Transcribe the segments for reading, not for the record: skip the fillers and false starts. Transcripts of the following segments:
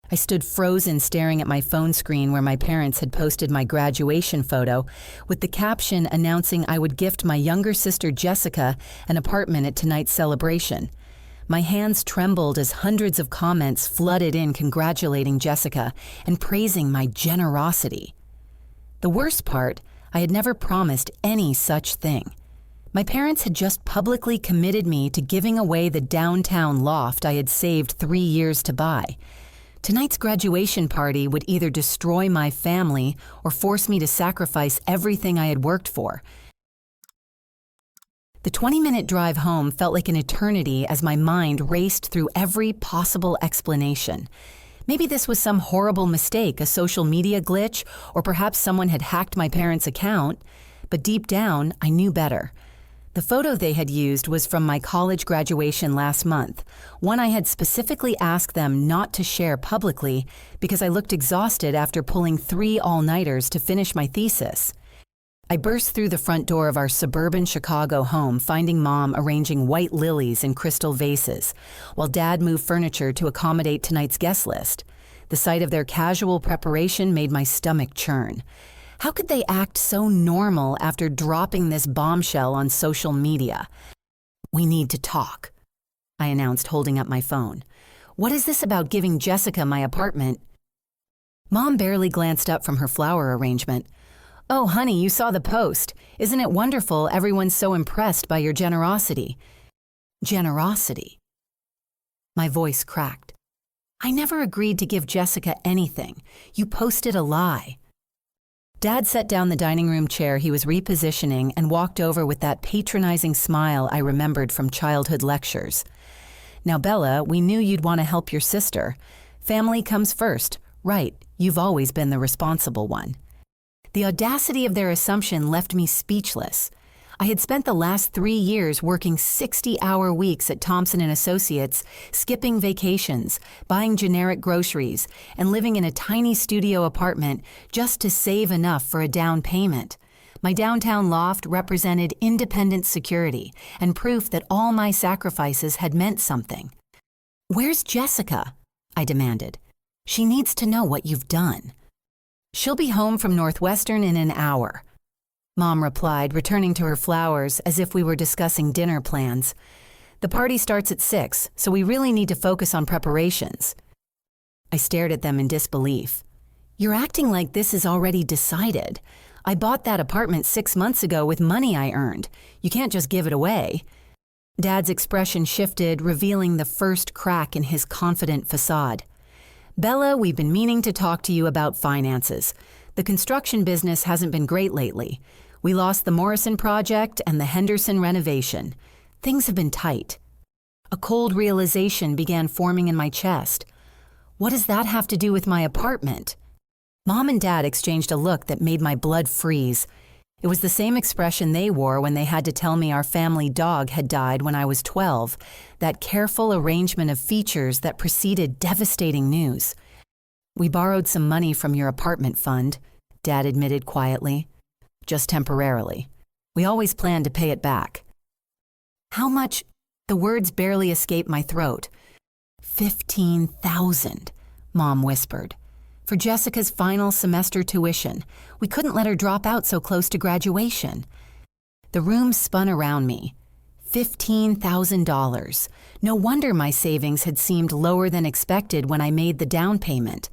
I stood frozen staring at my phone screen where my parents had posted my graduation photo with the caption announcing I would gift my younger sister Jessica an apartment at tonight's celebration. My hands trembled as hundreds of comments flooded in congratulating Jessica and praising my generosity. The worst part, I had never promised any such thing. My parents had just publicly committed me to giving away the downtown loft I had saved 3 years to buy. Tonight's graduation party would either destroy my family or force me to sacrifice everything I had worked for. The 20-minute drive home felt like an eternity as my mind raced through every possible explanation. Maybe this was some horrible mistake, a social media glitch, or perhaps someone had hacked my parents' account. But deep down, I knew better. The photo they had used was from my college graduation last month, one I had specifically asked them not to share publicly because I looked exhausted after pulling 3 all-nighters to finish my thesis. I burst through the front door of our suburban Chicago home, finding Mom arranging white lilies in crystal vases, while Dad moved furniture to accommodate tonight's guest list. The sight of their casual preparation made my stomach churn. How could they act so normal after dropping this bombshell on social media? "We need to talk," I announced, holding up my phone. "What is this about giving Jessica my apartment?" Mom barely glanced up from her flower arrangement. "Oh, honey, you saw the post. Isn't it wonderful everyone's so impressed by your generosity?" Generosity. My voice cracked. "I never agreed to give Jessica anything. You posted a lie." Dad set down the dining room chair he was repositioning and walked over with that patronizing smile I remembered from childhood lectures. "Now, Bella, we knew you'd want to help your sister. Family comes first. Right, you've always been the responsible one." The audacity of their assumption left me speechless. I had spent the last 3 years working 60-hour weeks at Thompson & Associates, skipping vacations, buying generic groceries, and living in a tiny studio apartment just to save enough for a down payment. My downtown loft represented independent security and proof that all my sacrifices had meant something. "Where's Jessica?" I demanded. "She needs to know what you've done." "She'll be home from Northwestern in an hour," Mom replied, returning to her flowers as if we were discussing dinner plans. "The party starts at 6, so we really need to focus on preparations." I stared at them in disbelief. "You're acting like this is already decided. I bought that apartment 6 months ago with money I earned. You can't just give it away." Dad's expression shifted, revealing the first crack in his confident facade. "Bella, we've been meaning to talk to you about finances. The construction business hasn't been great lately. We lost the Morrison project and the Henderson renovation. Things have been tight." A cold realization began forming in my chest. What does that have to do with my apartment? Mom and Dad exchanged a look that made my blood freeze. It was the same expression they wore when they had to tell me our family dog had died when I was 12, that careful arrangement of features that preceded devastating news. "We borrowed some money from your apartment fund," Dad admitted quietly. "Just temporarily. We always plan to pay it back." "How much?" The words barely escaped my throat. $15,000, Mom whispered. "For Jessica's final semester tuition. We couldn't let her drop out so close to graduation." The room spun around me. $15,000. No wonder my savings had seemed lower than expected when I made the down payment.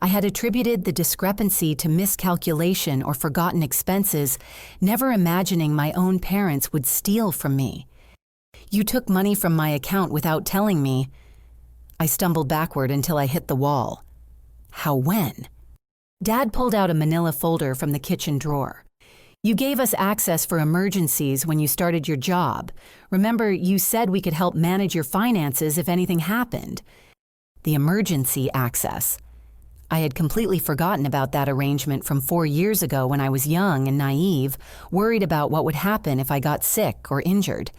I had attributed the discrepancy to miscalculation or forgotten expenses, never imagining my own parents would steal from me. "You took money from my account without telling me." I stumbled backward until I hit the wall. "How when?" Dad pulled out a manila folder from the kitchen drawer. "You gave us access for emergencies when you started your job. Remember, you said we could help manage your finances if anything happened." The emergency access. I had completely forgotten about that arrangement from 4 years ago when I was young and naive, worried about what would happen if I got sick or injured.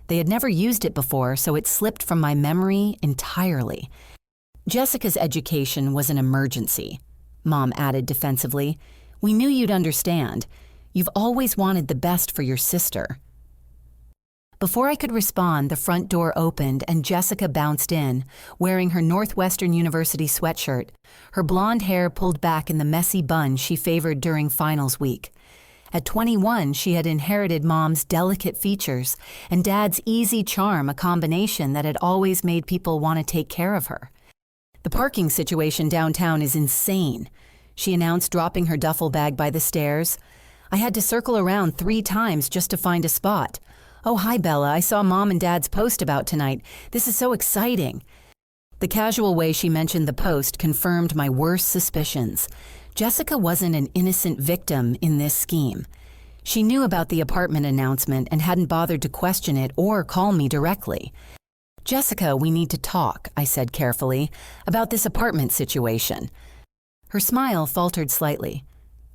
They had never used it before, so it slipped from my memory entirely. "Jessica's education was an emergency," Mom added defensively. "We knew you'd understand. You've always wanted the best for your sister." Before I could respond, the front door opened and Jessica bounced in, wearing her Northwestern University sweatshirt, her blonde hair pulled back in the messy bun she favored during finals week. At 21, she had inherited Mom's delicate features and Dad's easy charm, a combination that had always made people want to take care of her. "The parking situation downtown is insane," she announced, dropping her duffel bag by the stairs. "I had to circle around 3 times just to find a spot. Oh, hi, Bella. I saw Mom and Dad's post about tonight. This is so exciting." The casual way she mentioned the post confirmed my worst suspicions. Jessica wasn't an innocent victim in this scheme. She knew about the apartment announcement and hadn't bothered to question it or call me directly. "Jessica, we need to talk," I said carefully, "about this apartment situation." Her smile faltered slightly.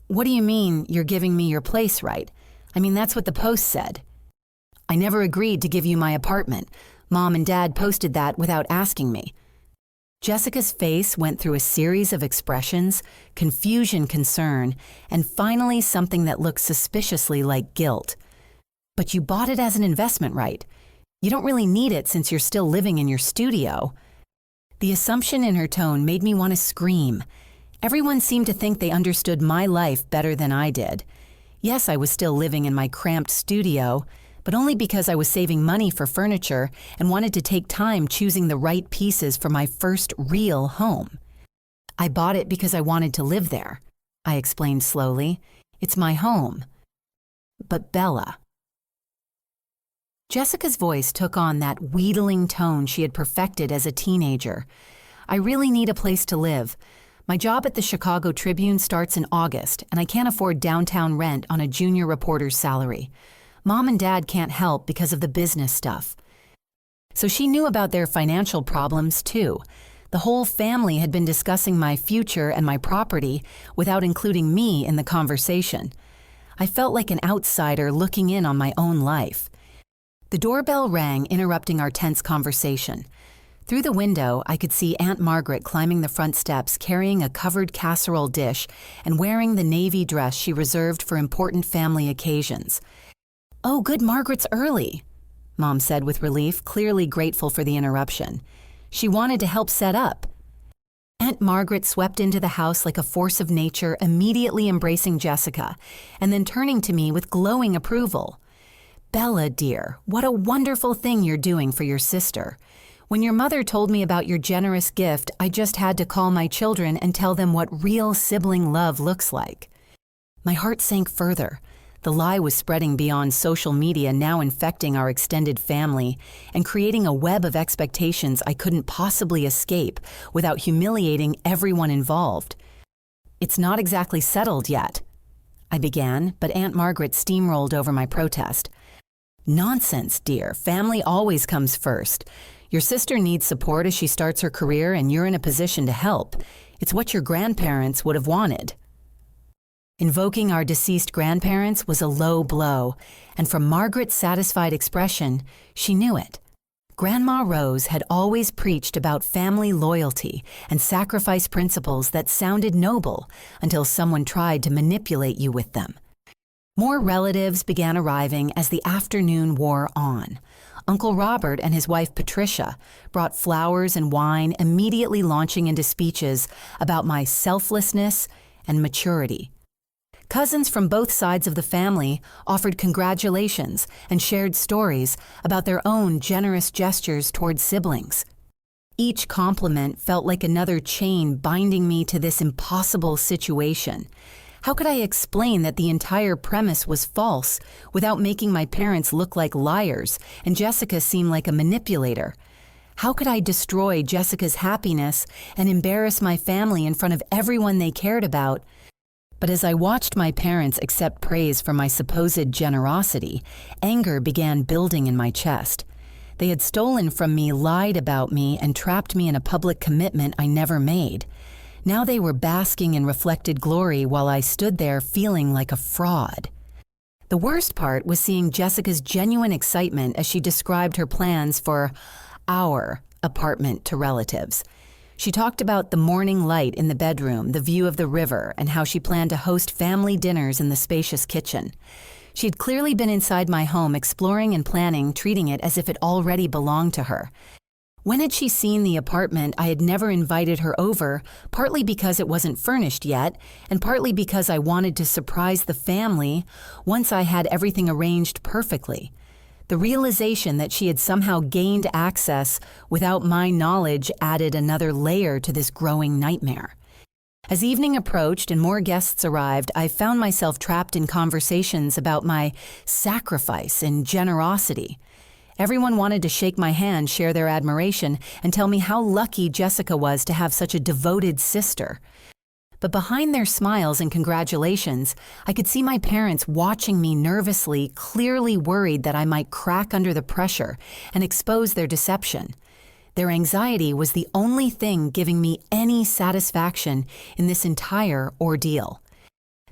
"What do you mean you're giving me your place, right? I mean, that's what the post said." "I never agreed to give you my apartment. Mom and Dad posted that without asking me." Jessica's face went through a series of expressions: confusion, concern, and finally something that looked suspiciously like guilt. "But you bought it as an investment, right? You don't really need it since you're still living in your studio." The assumption in her tone made me want to scream. Everyone seemed to think they understood my life better than I did. Yes, I was still living in my cramped studio, but only because I was saving money for furniture and wanted to take time choosing the right pieces for my first real home. "I bought it because I wanted to live there," I explained slowly. "It's my home." "But Bella..." Jessica's voice took on that wheedling tone she had perfected as a teenager. "I really need a place to live. My job at the Chicago Tribune starts in August, and I can't afford downtown rent on a junior reporter's salary. Mom and Dad can't help because of the business stuff." So she knew about their financial problems too. The whole family had been discussing my future and my property without including me in the conversation. I felt like an outsider looking in on my own life. The doorbell rang, interrupting our tense conversation. Through the window, I could see Aunt Margaret climbing the front steps, carrying a covered casserole dish and wearing the navy dress she reserved for important family occasions. "Oh, good, Margaret's early," Mom said with relief, clearly grateful for the interruption. She wanted to help set up. Aunt Margaret swept into the house like a force of nature, immediately embracing Jessica, and then turning to me with glowing approval. "Bella, dear, what a wonderful thing you're doing for your sister. When your mother told me about your generous gift, I just had to call my children and tell them what real sibling love looks like." My heart sank further. The lie was spreading beyond social media, now infecting our extended family and creating a web of expectations I couldn't possibly escape without humiliating everyone involved. "It's not exactly settled yet," I began, but Aunt Margaret steamrolled over my protest. "Nonsense, dear. Family always comes first. Your sister needs support as she starts her career, and you're in a position to help. It's what your grandparents would have wanted." Invoking our deceased grandparents was a low blow, and from Margaret's satisfied expression, she knew it. Grandma Rose had always preached about family loyalty and sacrifice principles that sounded noble until someone tried to manipulate you with them. More relatives began arriving as the afternoon wore on. Uncle Robert and his wife Patricia brought flowers and wine, immediately launching into speeches about my selflessness and maturity. Cousins from both sides of the family offered congratulations and shared stories about their own generous gestures toward siblings. Each compliment felt like another chain binding me to this impossible situation. How could I explain that the entire premise was false without making my parents look like liars and Jessica seem like a manipulator? How could I destroy Jessica's happiness and embarrass my family in front of everyone they cared about? But as I watched my parents accept praise for my supposed generosity, anger began building in my chest. They had stolen from me, lied about me, and trapped me in a public commitment I never made. Now they were basking in reflected glory while I stood there feeling like a fraud. The worst part was seeing Jessica's genuine excitement as she described her plans for our apartment to relatives. She talked about the morning light in the bedroom, the view of the river, and how she planned to host family dinners in the spacious kitchen. She had clearly been inside my home exploring and planning, treating it as if it already belonged to her. When had she seen the apartment, I had never invited her over, partly because it wasn't furnished yet, and partly because I wanted to surprise the family once I had everything arranged perfectly. The realization that she had somehow gained access without my knowledge added another layer to this growing nightmare. As evening approached and more guests arrived, I found myself trapped in conversations about my sacrifice and generosity. Everyone wanted to shake my hand, share their admiration, and tell me how lucky Jessica was to have such a devoted sister. But behind their smiles and congratulations, I could see my parents watching me nervously, clearly worried that I might crack under the pressure and expose their deception. Their anxiety was the only thing giving me any satisfaction in this entire ordeal.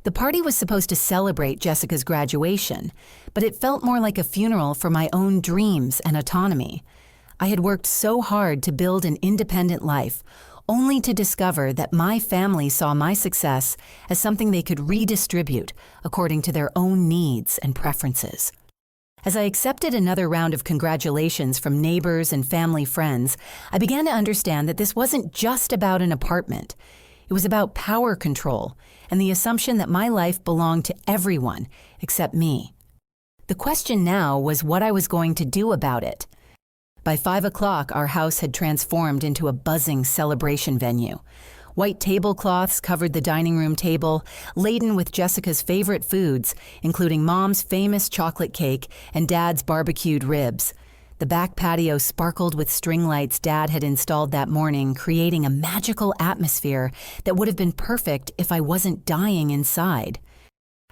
The party was supposed to celebrate Jessica's graduation, but it felt more like a funeral for my own dreams and autonomy. I had worked so hard to build an independent life, only to discover that my family saw my success as something they could redistribute according to their own needs and preferences. As I accepted another round of congratulations from neighbors and family friends, I began to understand that this wasn't just about an apartment. It was about power control and the assumption that my life belonged to everyone except me. The question now was what I was going to do about it. By 5 o'clock, our house had transformed into a buzzing celebration venue. White tablecloths covered the dining room table, laden with Jessica's favorite foods, including Mom's famous chocolate cake and Dad's barbecued ribs. The back patio sparkled with string lights Dad had installed that morning, creating a magical atmosphere that would have been perfect if I wasn't dying inside.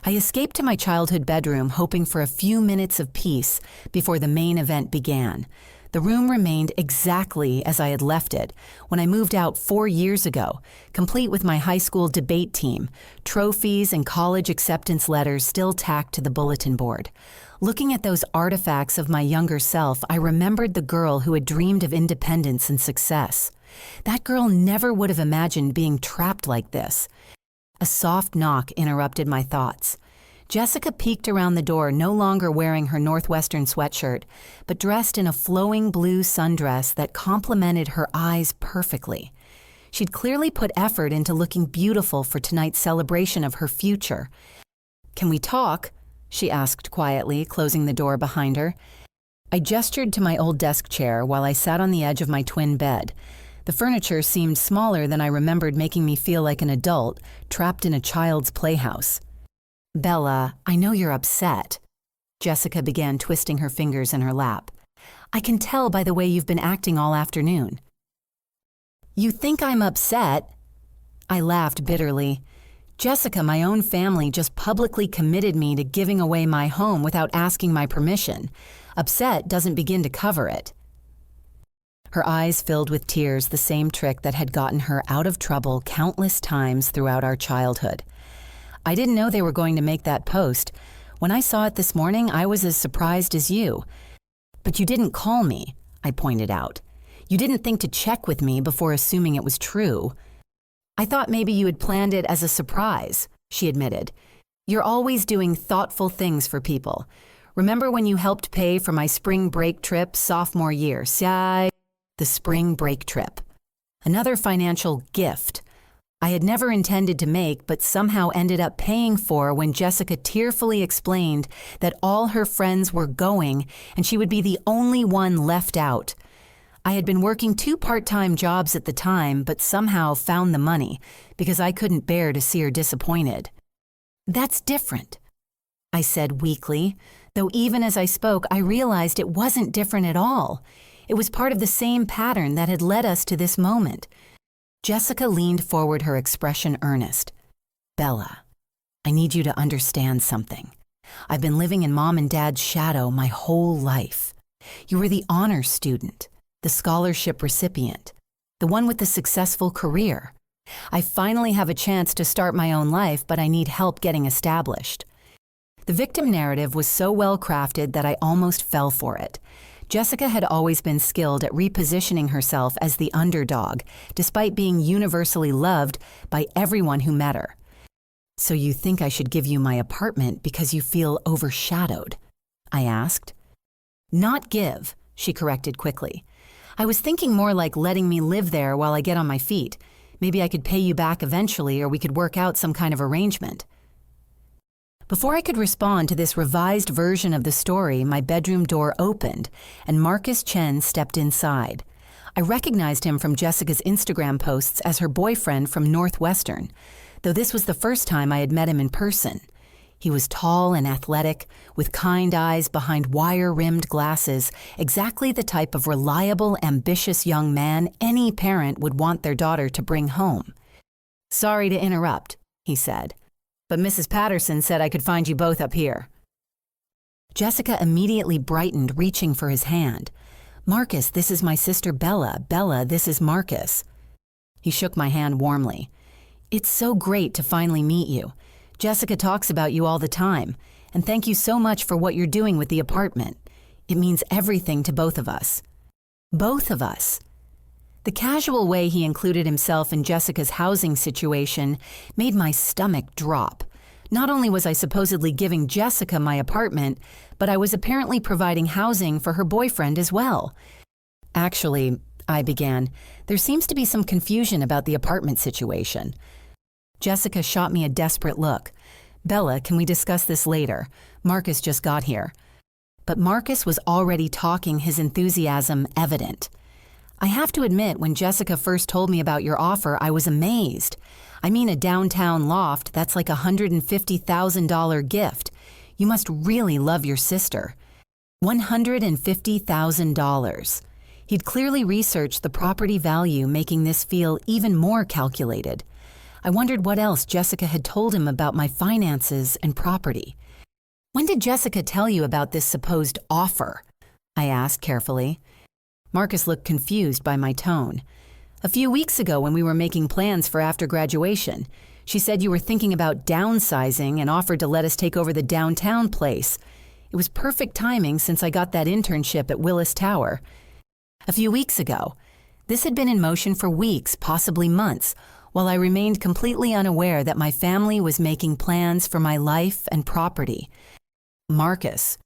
I escaped to my childhood bedroom, hoping for a few minutes of peace before the main event began. The room remained exactly as I had left it when I moved out 4 years ago, complete with my high school debate team, trophies and college acceptance letters still tacked to the bulletin board. Looking at those artifacts of my younger self, I remembered the girl who had dreamed of independence and success. That girl never would have imagined being trapped like this. A soft knock interrupted my thoughts. Jessica peeked around the door, no longer wearing her Northwestern sweatshirt, but dressed in a flowing blue sundress that complemented her eyes perfectly. She'd clearly put effort into looking beautiful for tonight's celebration of her future. "Can we talk?" she asked quietly, closing the door behind her. I gestured to my old desk chair while I sat on the edge of my twin bed. The furniture seemed smaller than I remembered, making me feel like an adult, trapped in a child's playhouse. "Bella, I know you're upset." Jessica began twisting her fingers in her lap. "I can tell by the way you've been acting all afternoon." "You think I'm upset?" I laughed bitterly. "Jessica, my own family just publicly committed me to giving away my home without asking my permission. Upset doesn't begin to cover it." Her eyes filled with tears, the same trick that had gotten her out of trouble countless times throughout our childhood. "I didn't know they were going to make that post. When I saw it this morning, I was as surprised as you." "But you didn't call me," I pointed out. "You didn't think to check with me before assuming it was true." "I thought maybe you had planned it as a surprise," she admitted. "You're always doing thoughtful things for people. Remember when you helped pay for my spring break trip sophomore year? The spring break trip. Another financial gift I had never intended to make, but somehow ended up paying for when Jessica tearfully explained that all her friends were going and she would be the only one left out. I had been working 2 part-time jobs at the time, but somehow found the money because I couldn't bear to see her disappointed. "That's different," I said weakly, though even as I spoke, I realized it wasn't different at all. It was part of the same pattern that had led us to this moment. Jessica leaned forward, her expression earnest. "Bella, I need you to understand something. I've been living in Mom and Dad's shadow my whole life. You were the honor student, the scholarship recipient, the one with the successful career. I finally have a chance to start my own life, but I need help getting established." The victim narrative was so well crafted that I almost fell for it. Jessica had always been skilled at repositioning herself as the underdog, despite being universally loved by everyone who met her. "So you think I should give you my apartment because you feel overshadowed?" I asked. "Not give," she corrected quickly. "I was thinking more like letting me live there while I get on my feet. Maybe I could pay you back eventually, or we could work out some kind of arrangement." Before I could respond to this revised version of the story, my bedroom door opened and Marcus Chen stepped inside. I recognized him from Jessica's Instagram posts as her boyfriend from Northwestern, though this was the first time I had met him in person. He was tall and athletic, with kind eyes behind wire-rimmed glasses, exactly the type of reliable, ambitious young man any parent would want their daughter to bring home. "Sorry to interrupt," he said, "but Mrs. Patterson said I could find you both up here." Jessica immediately brightened, reaching for his hand. "Marcus, this is my sister Bella. Bella, this is Marcus." He shook my hand warmly. "It's so great to finally meet you. Jessica talks about you all the time, and thank you so much for what you're doing with the apartment. It means everything to both of us." Both of us. The casual way he included himself in Jessica's housing situation made my stomach drop. Not only was I supposedly giving Jessica my apartment, but I was apparently providing housing for her boyfriend as well. "Actually," I began, "there seems to be some confusion about the apartment situation." Jessica shot me a desperate look. "Bella, can we discuss this later? Marcus just got here." But Marcus was already talking, his enthusiasm evident. "I have to admit, when Jessica first told me about your offer, I was amazed. I mean, a downtown loft, that's like a $150,000 gift. You must really love your sister." $150,000. He'd clearly researched the property value, making this feel even more calculated. I wondered what else Jessica had told him about my finances and property. "When did Jessica tell you about this supposed offer?" I asked carefully. Marcus looked confused by my tone. "A few weeks ago when we were making plans for after graduation. She said you were thinking about downsizing and offered to let us take over the downtown place. It was perfect timing since I got that internship at Willis Tower. A few weeks ago. This had been in motion for weeks, possibly months, while I remained completely unaware that my family was making plans for my life and property." "Marcus,"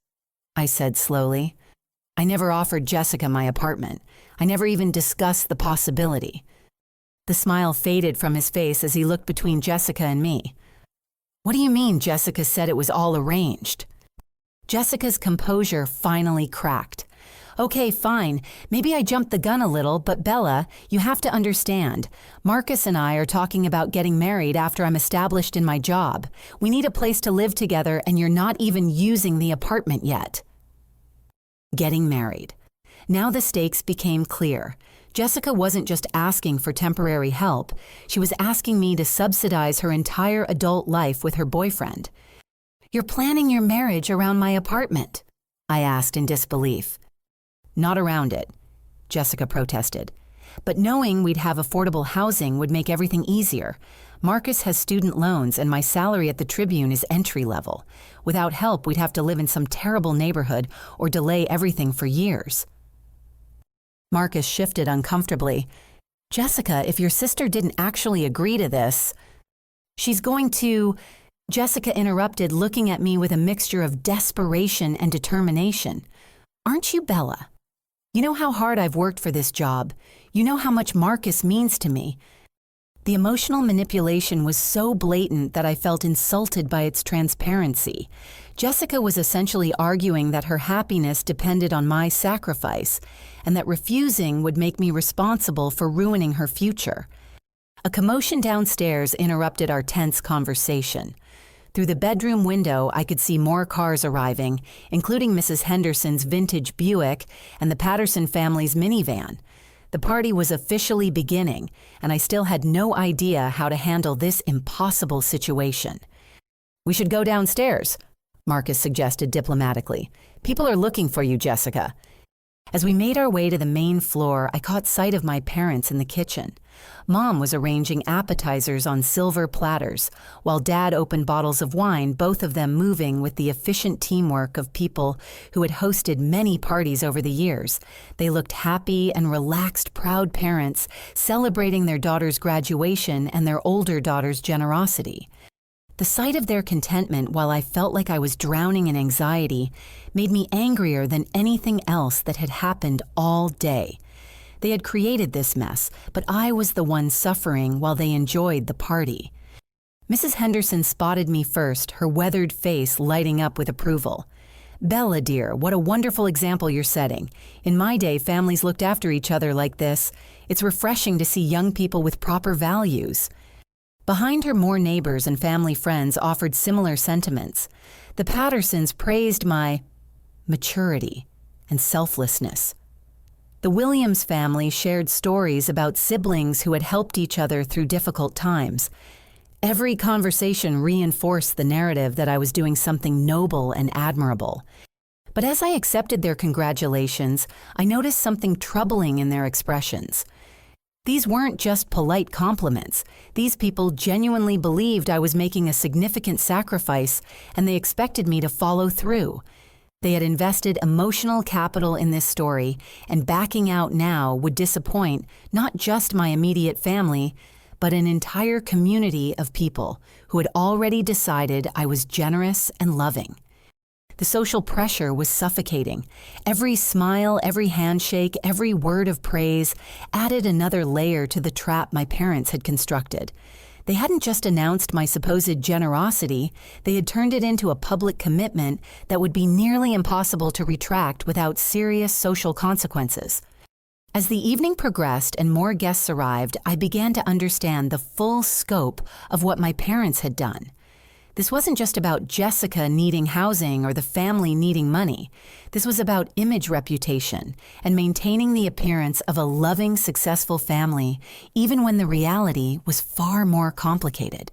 I said slowly, "I never offered Jessica my apartment. I never even discussed the possibility." The smile faded from his face as he looked between Jessica and me. "What do you mean Jessica said it was all arranged?" Jessica's composure finally cracked. "Okay, fine. Maybe I jumped the gun a little, but Bella, you have to understand. Marcus and I are talking about getting married after I'm established in my job. We need a place to live together, and you're not even using the apartment yet." Getting married. Now the stakes became clear. Jessica wasn't just asking for temporary help. She was asking me to subsidize her entire adult life with her boyfriend. "You're planning your marriage around my apartment?" I asked in disbelief. "Not around it," Jessica protested. "But knowing we'd have affordable housing would make everything easier. Marcus has student loans and my salary at the Tribune is entry level. Without help, we'd have to live in some terrible neighborhood or delay everything for years." Marcus shifted uncomfortably. "Jessica, if your sister didn't actually agree to this..." "She's going to..." Jessica interrupted, looking at me with a mixture of desperation and determination. "Aren't you Bella? You know how hard I've worked for this job. You know how much Marcus means to me." The emotional manipulation was so blatant that I felt insulted by its transparency. Jessica was essentially arguing that her happiness depended on my sacrifice, and that refusing would make me responsible for ruining her future. A commotion downstairs interrupted our tense conversation. Through the bedroom window, I could see more cars arriving, including Mrs. Henderson's vintage Buick and the Patterson family's minivan. The party was officially beginning, and I still had no idea how to handle this impossible situation. "We should go downstairs," Marcus suggested diplomatically. "People are looking for you, Jessica." As we made our way to the main floor, I caught sight of my parents in the kitchen. Mom was arranging appetizers on silver platters, while Dad opened bottles of wine, both of them moving with the efficient teamwork of people who had hosted many parties over the years. They looked happy and relaxed, proud parents, celebrating their daughter's graduation and their older daughter's generosity. The sight of their contentment while I felt like I was drowning in anxiety made me angrier than anything else that had happened all day. They had created this mess, but I was the one suffering while they enjoyed the party. Mrs. Henderson spotted me first, her weathered face lighting up with approval. "Bella, dear, what a wonderful example you're setting. In my day, families looked after each other like this. It's refreshing to see young people with proper values." Behind her, more neighbors and family friends offered similar sentiments. The Pattersons praised my maturity and selflessness. The Williams family shared stories about siblings who had helped each other through difficult times. Every conversation reinforced the narrative that I was doing something noble and admirable. But as I accepted their congratulations, I noticed something troubling in their expressions. These weren't just polite compliments. These people genuinely believed I was making a significant sacrifice, and they expected me to follow through. They had invested emotional capital in this story, and backing out now would disappoint not just my immediate family, but an entire community of people who had already decided I was generous and loving. The social pressure was suffocating. Every smile, every handshake, every word of praise added another layer to the trap my parents had constructed. They hadn't just announced my supposed generosity, they had turned it into a public commitment that would be nearly impossible to retract without serious social consequences. As the evening progressed and more guests arrived, I began to understand the full scope of what my parents had done. This wasn't just about Jessica needing housing or the family needing money. This was about image reputation and maintaining the appearance of a loving, successful family, even when the reality was far more complicated.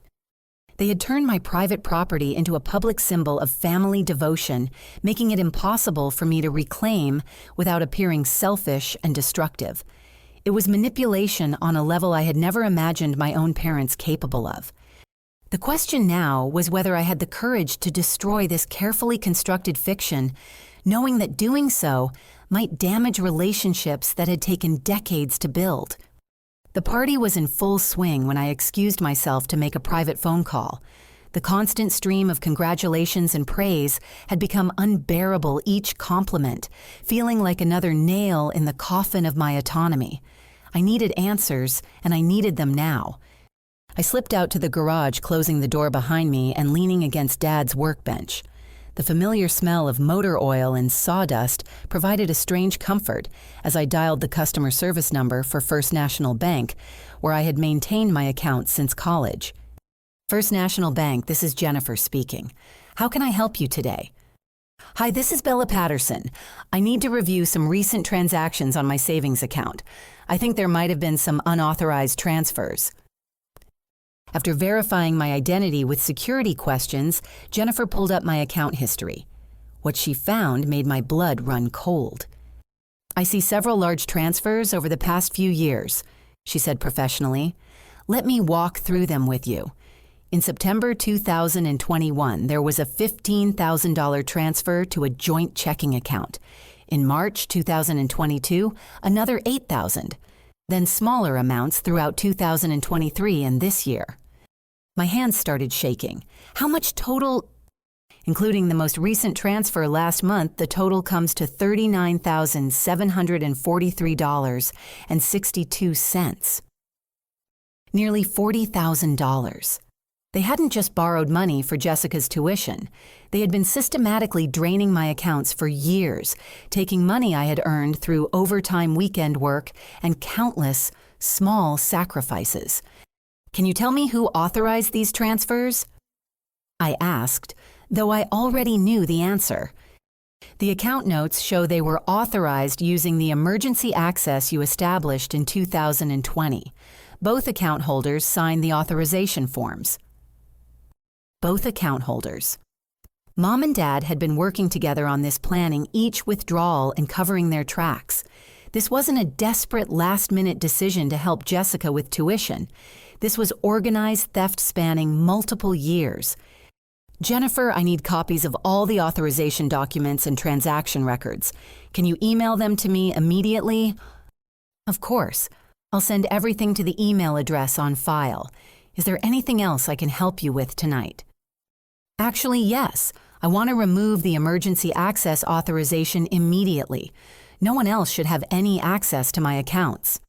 They had turned my private property into a public symbol of family devotion, making it impossible for me to reclaim without appearing selfish and destructive. It was manipulation on a level I had never imagined my own parents capable of. The question now was whether I had the courage to destroy this carefully constructed fiction, knowing that doing so might damage relationships that had taken decades to build. The party was in full swing when I excused myself to make a private phone call. The constant stream of congratulations and praise had become unbearable, each compliment, feeling like another nail in the coffin of my autonomy. I needed answers, and I needed them now. I slipped out to the garage, closing the door behind me and leaning against Dad's workbench. The familiar smell of motor oil and sawdust provided a strange comfort as I dialed the customer service number for First National Bank, where I had maintained my account since college. First National Bank, this is Jennifer speaking. How can I help you today? Hi, this is Bella Patterson. I need to review some recent transactions on my savings account. I think there might have been some unauthorized transfers. After verifying my identity with security questions, Jennifer pulled up my account history. What she found made my blood run cold. I see several large transfers over the past few years, she said professionally. Let me walk through them with you. In September 2021, there was a $15,000 transfer to a joint checking account. In March 2022, another $8,000. Then smaller amounts throughout 2023 and this year. My hands started shaking. How much total? Including the most recent transfer last month, the total comes to $39,743.62. Nearly $40,000. They hadn't just borrowed money for Jessica's tuition. They had been systematically draining my accounts for years, taking money I had earned through overtime weekend work and countless small sacrifices. Can you tell me who authorized these transfers? I asked, though I already knew the answer. The account notes show they were authorized using the emergency access you established in 2020. Both account holders signed the authorization forms. Both account holders. Mom and Dad had been working together on this, planning each withdrawal and covering their tracks. This wasn't a desperate last-minute decision to help Jessica with tuition. This was organized theft spanning multiple years. Jennifer, I need copies of all the authorization documents and transaction records. Can you email them to me immediately? Of course. I'll send everything to the email address on file. Is there anything else I can help you with tonight? Actually, yes. I want to remove the emergency access authorization immediately. No one else should have any access to my accounts.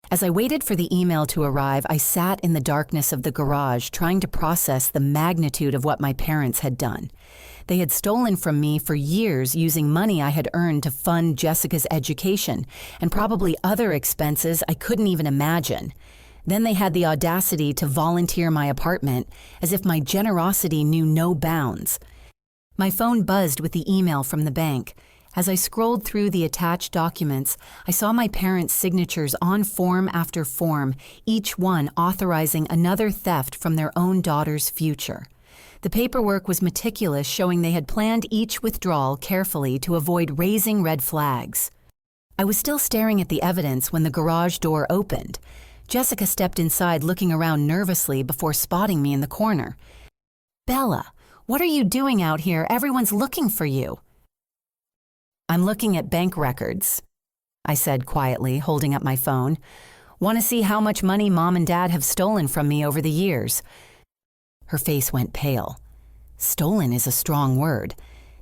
As I waited for the email to arrive, I sat in the darkness of the garage trying to process the magnitude of what my parents had done. They had stolen from me for years using money I had earned to fund Jessica's education and probably other expenses I couldn't even imagine. Then they had the audacity to volunteer my apartment as if my generosity knew no bounds. My phone buzzed with the email from the bank. As I scrolled through the attached documents, I saw my parents' signatures on form after form, each one authorizing another theft from their own daughter's future. The paperwork was meticulous, showing they had planned each withdrawal carefully to avoid raising red flags. I was still staring at the evidence when the garage door opened. Jessica stepped inside, looking around nervously before spotting me in the corner. "Bella, what are you doing out here? Everyone's looking for you." "I'm looking at bank records," I said quietly, holding up my phone. "Want to see how much money Mom and Dad have stolen from me over the years." Her face went pale. Stolen is a strong word.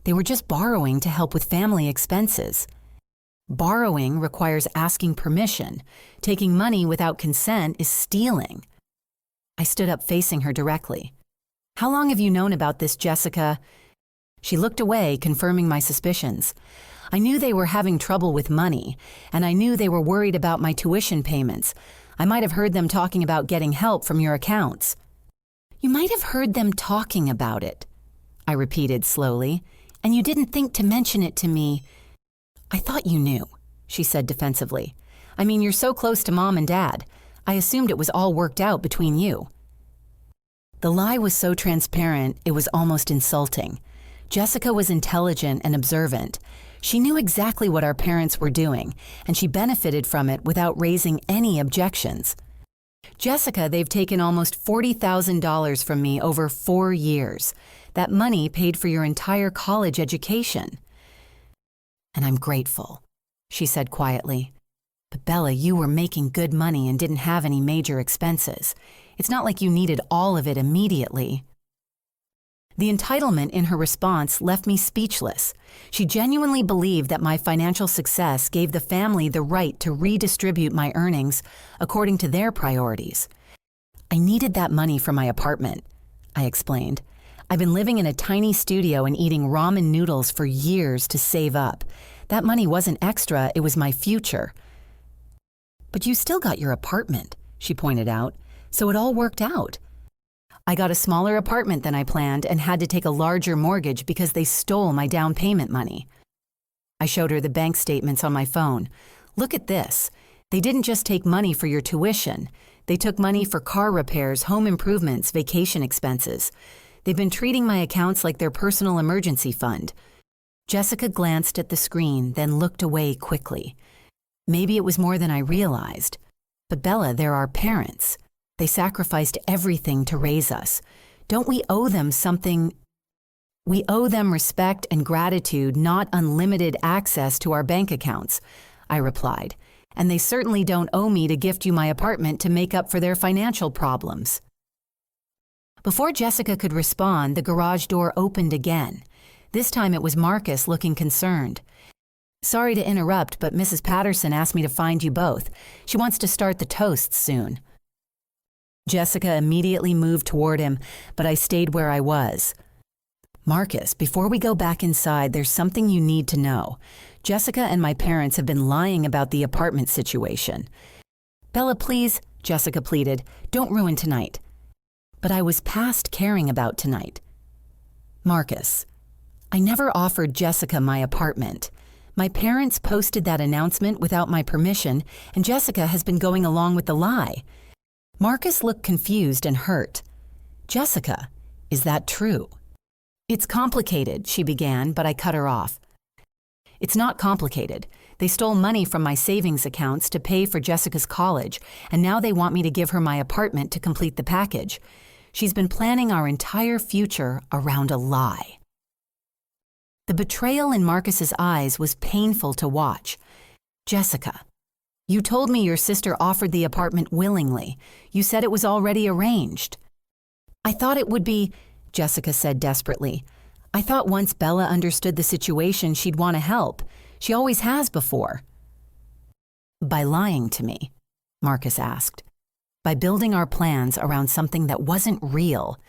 They were just borrowing to help with family expenses. Borrowing requires asking permission. Taking money without consent is stealing. I stood up facing her directly. "How long have you known about this, Jessica?" She looked away, confirming my suspicions. I knew they were having trouble with money, and I knew they were worried about my tuition payments. I might have heard them talking about getting help from your accounts. "You might have heard them talking about it," I repeated slowly, "and you didn't think to mention it to me." "I thought you knew," she said defensively. "I mean, you're so close to Mom and Dad. I assumed it was all worked out between you." The lie was so transparent, it was almost insulting. Jessica was intelligent and observant. She knew exactly what our parents were doing, and she benefited from it without raising any objections. "Jessica, they've taken almost $40,000 from me over 4 years. That money paid for your entire college education." "And I'm grateful," she said quietly. "But Bella, you were making good money and didn't have any major expenses. It's not like you needed all of it immediately." The entitlement in her response left me speechless. She genuinely believed that my financial success gave the family the right to redistribute my earnings according to their priorities. "I needed that money for my apartment," I explained. "I've been living in a tiny studio and eating ramen noodles for years to save up. That money wasn't extra, it was my future." "But you still got your apartment," she pointed out, "so it all worked out." "I got a smaller apartment than I planned and had to take a larger mortgage because they stole my down payment money." I showed her the bank statements on my phone. "Look at this. They didn't just take money for your tuition. They took money for car repairs, home improvements, vacation expenses. They've been treating my accounts like their personal emergency fund." Jessica glanced at the screen, then looked away quickly. Maybe it was more than I realized. But Bella, they're our parents. They sacrificed everything to raise us. Don't we owe them something? "We owe them respect and gratitude, not unlimited access to our bank accounts," I replied. "And they certainly don't owe me to gift you my apartment to make up for their financial problems." Before Jessica could respond, the garage door opened again. This time it was Marcus, looking concerned. "Sorry to interrupt, but Mrs. Patterson asked me to find you both. She wants to start the toasts soon." Jessica immediately moved toward him, but I stayed where I was. "Marcus, before we go back inside, there's something you need to know. Jessica and my parents have been lying about the apartment situation." "Bella, please," Jessica pleaded, "don't ruin tonight." But I was past caring about tonight. "Marcus, I never offered Jessica my apartment. My parents posted that announcement without my permission, and Jessica has been going along with the lie." Marcus looked confused and hurt. "Jessica, is that true?" "It's complicated," she began, but I cut her off. "It's not complicated. They stole money from my savings accounts to pay for Jessica's college, and now they want me to give her my apartment to complete the package. She's been planning our entire future around a lie." The betrayal in Marcus's eyes was painful to watch. "Jessica, you told me your sister offered the apartment willingly. You said it was already arranged." "I thought it would be..." Jessica said desperately. I thought once Bella understood the situation, she'd want to help. She always has before. By lying to me? Marcus asked. By building our plans around something that wasn't real.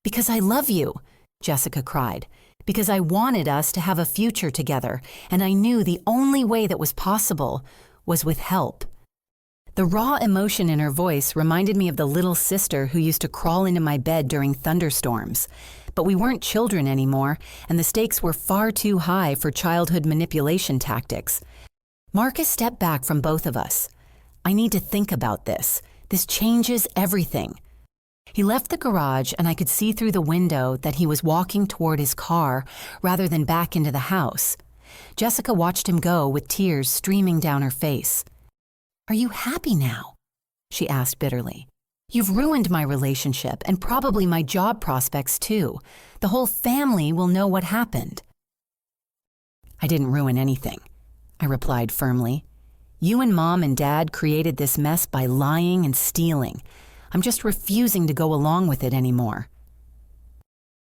Because I love you, Jessica cried. Because I wanted us to have a future together, and I knew the only way that was possible was with help. The raw emotion in her voice reminded me of the little sister who used to crawl into my bed during thunderstorms. But we weren't children anymore, and the stakes were far too high for childhood manipulation tactics. Marcus stepped back from both of us. I need to think about this. This changes everything. He left the garage, and I could see through the window that he was walking toward his car rather than back into the house. Jessica watched him go with tears streaming down her face. Are you happy now? She asked bitterly. You've ruined my relationship and probably my job prospects too. The whole family will know what happened. I didn't ruin anything, I replied firmly. You and Mom and Dad created this mess by lying and stealing. I'm just refusing to go along with it anymore.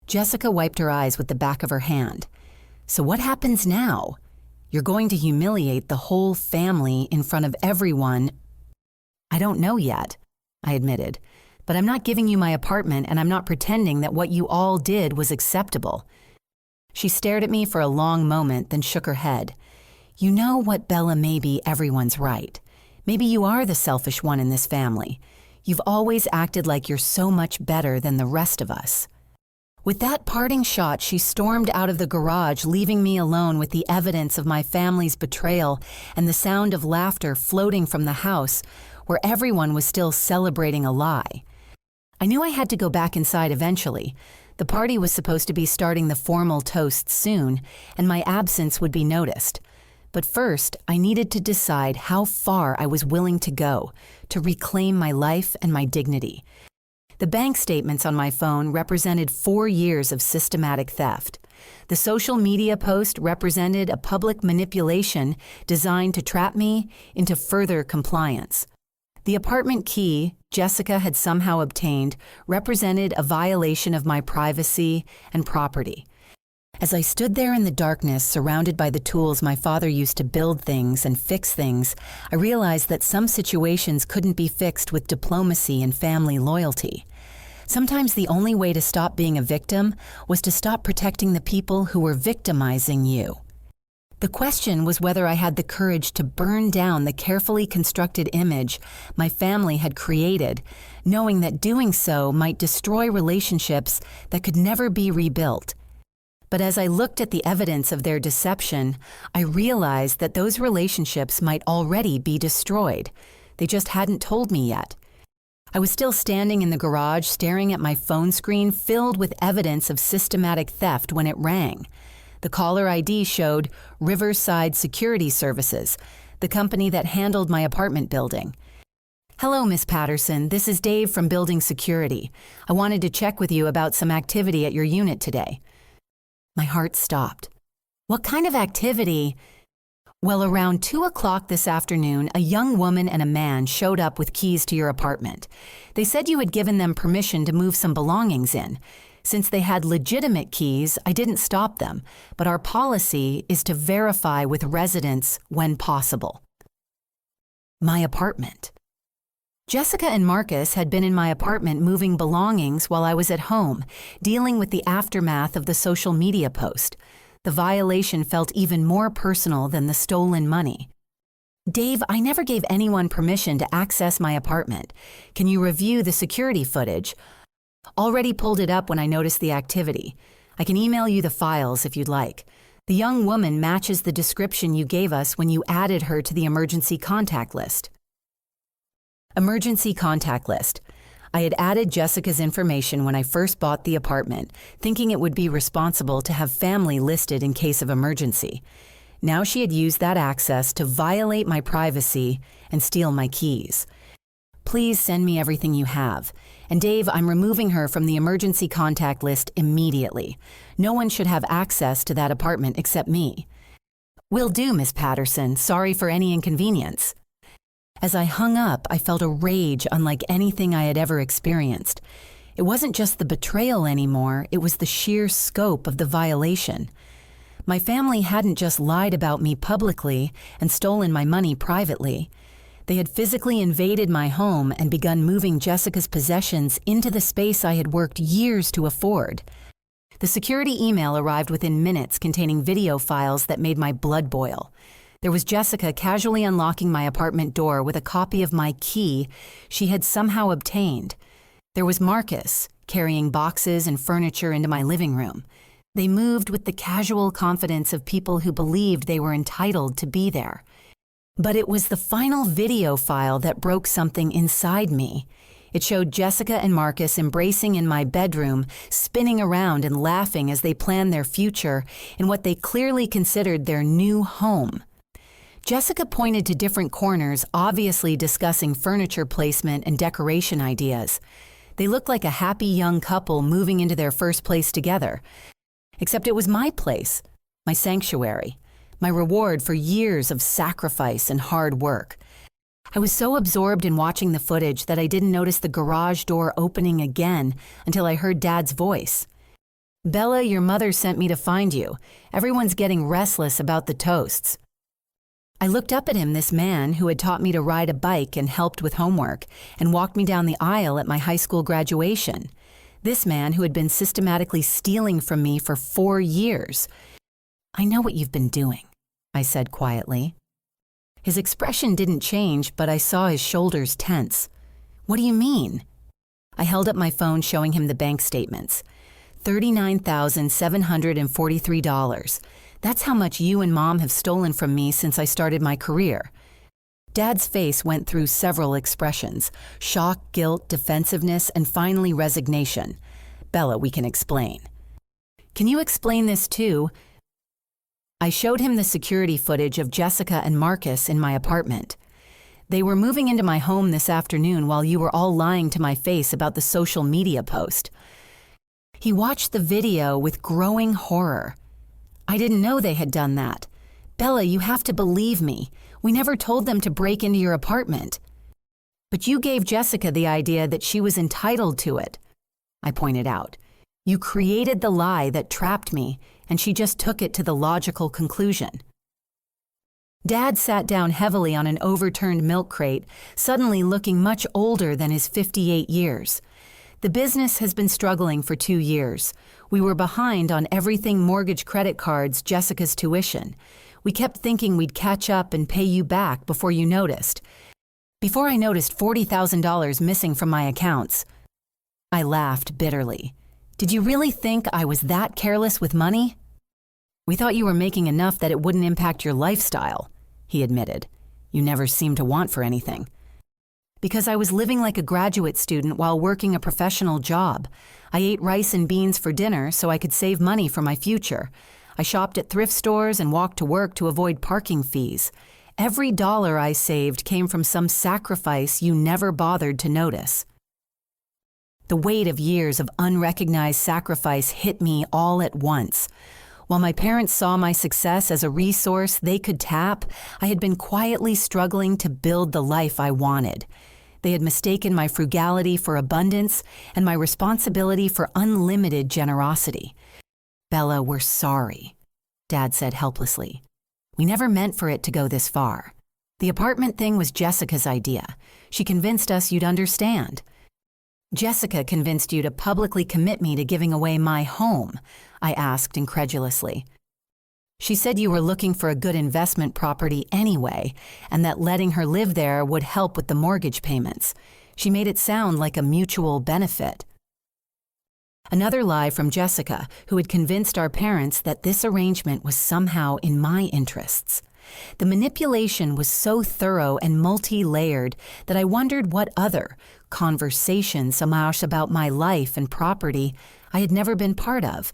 Jessica wiped her eyes with the back of her hand. So what happens now? You're going to humiliate the whole family in front of everyone. I don't know yet, I admitted, but I'm not giving you my apartment and I'm not pretending that what you all did was acceptable. She stared at me for a long moment, then shook her head. You know what, Bella, maybe everyone's right. Maybe you are the selfish one in this family. You've always acted like you're so much better than the rest of us. With that parting shot, she stormed out of the garage, leaving me alone with the evidence of my family's betrayal and the sound of laughter floating from the house, where everyone was still celebrating a lie. I knew I had to go back inside eventually. The party was supposed to be starting the formal toast soon, and my absence would be noticed. But first, I needed to decide how far I was willing to go to reclaim my life and my dignity. The bank statements on my phone represented 4 years of systematic theft. The social media post represented a public manipulation designed to trap me into further compliance. The apartment key Jessica had somehow obtained represented a violation of my privacy and property. As I stood there in the darkness, surrounded by the tools my father used to build things and fix things, I realized that some situations couldn't be fixed with diplomacy and family loyalty. Sometimes the only way to stop being a victim was to stop protecting the people who were victimizing you. The question was whether I had the courage to burn down the carefully constructed image my family had created, knowing that doing so might destroy relationships that could never be rebuilt. But as I looked at the evidence of their deception, I realized that those relationships might already be destroyed. They just hadn't told me yet. I was still standing in the garage staring at my phone screen filled with evidence of systematic theft when it rang. The caller ID showed Riverside Security Services, the company that handled my apartment building. Hello, Miss Patterson. This is Dave from Building Security. I wanted to check with you about some activity at your unit today. My heart stopped. What kind of activity? Well, around 2 o'clock this afternoon, a young woman and a man showed up with keys to your apartment. They said you had given them permission to move some belongings in. Since they had legitimate keys, I didn't stop them, but our policy is to verify with residents when possible. My apartment. Jessica and Marcus had been in my apartment moving belongings while I was at home, dealing with the aftermath of the social media post. The violation felt even more personal than the stolen money. Dave, I never gave anyone permission to access my apartment. Can you review the security footage? Already pulled it up when I noticed the activity. I can email you the files if you'd like. The young woman matches the description you gave us when you added her to the emergency contact list. Emergency contact list. I had added Jessica's information when I first bought the apartment, thinking it would be responsible to have family listed in case of emergency. Now she had used that access to violate my privacy and steal my keys. Please send me everything you have. And Dave, I'm removing her from the emergency contact list immediately. No one should have access to that apartment except me. Will do, Miss Patterson. Sorry for any inconvenience. As I hung up, I felt a rage unlike anything I had ever experienced. It wasn't just the betrayal anymore, it was the sheer scope of the violation. My family hadn't just lied about me publicly and stolen my money privately. They had physically invaded my home and begun moving Jessica's possessions into the space I had worked years to afford. The security email arrived within minutes containing video files that made my blood boil. There was Jessica casually unlocking my apartment door with a copy of my key she had somehow obtained. There was Marcus carrying boxes and furniture into my living room. They moved with the casual confidence of people who believed they were entitled to be there. But it was the final video file that broke something inside me. It showed Jessica and Marcus embracing in my bedroom, spinning around and laughing as they planned their future in what they clearly considered their new home. Jessica pointed to different corners, obviously discussing furniture placement and decoration ideas. They looked like a happy young couple moving into their first place together. Except it was my place, my sanctuary, my reward for years of sacrifice and hard work. I was so absorbed in watching the footage that I didn't notice the garage door opening again until I heard Dad's voice. "Bella, your mother sent me to find you. Everyone's getting restless about the toasts." I looked up at him, this man who had taught me to ride a bike and helped with homework, and walked me down the aisle at my high school graduation. This man who had been systematically stealing from me for 4 years. "I know what you've been doing," I said quietly. His expression didn't change, but I saw his shoulders tense. "What do you mean?" I held up my phone showing him the bank statements. $39,743. That's how much you and Mom have stolen from me since I started my career. Dad's face went through several expressions: shock, guilt, defensiveness, and finally resignation. "Bella, we can explain." "Can you explain this too?" I showed him the security footage of Jessica and Marcus in my apartment. "They were moving into my home this afternoon while you were all lying to my face about the social media post." He watched the video with growing horror. "I didn't know they had done that. Bella, you have to believe me. We never told them to break into your apartment." "But you gave Jessica the idea that she was entitled to it," I pointed out. "You created the lie that trapped me, and she just took it to the logical conclusion." Dad sat down heavily on an overturned milk crate, suddenly looking much older than his 58 years. "The business has been struggling for 2 years. We were behind on everything: mortgage, credit cards, Jessica's tuition. We kept thinking we'd catch up and pay you back before you noticed. Before I noticed $40,000 missing from my accounts." I laughed bitterly. "Did you really think I was that careless with money?" "We thought you were making enough that it wouldn't impact your lifestyle," he admitted. "You never seemed to want for anything." "Because I was living like a graduate student while working a professional job. I ate rice and beans for dinner so I could save money for my future. I shopped at thrift stores and walked to work to avoid parking fees. Every dollar I saved came from some sacrifice you never bothered to notice." The weight of years of unrecognized sacrifice hit me all at once. While my parents saw my success as a resource they could tap, I had been quietly struggling to build the life I wanted. They had mistaken my frugality for abundance and my responsibility for unlimited generosity. "Bella, we're sorry," Dad said helplessly. "We never meant for it to go this far. The apartment thing was Jessica's idea. She convinced us you'd understand." "Jessica convinced you to publicly commit me to giving away my home?" I asked incredulously. "She said you were looking for a good investment property anyway, and that letting her live there would help with the mortgage payments. She made it sound like a mutual benefit." Another lie from Jessica, who had convinced our parents that this arrangement was somehow in my interests. The manipulation was so thorough and multi-layered that I wondered what other conversations amassed about my life and property I had never been part of.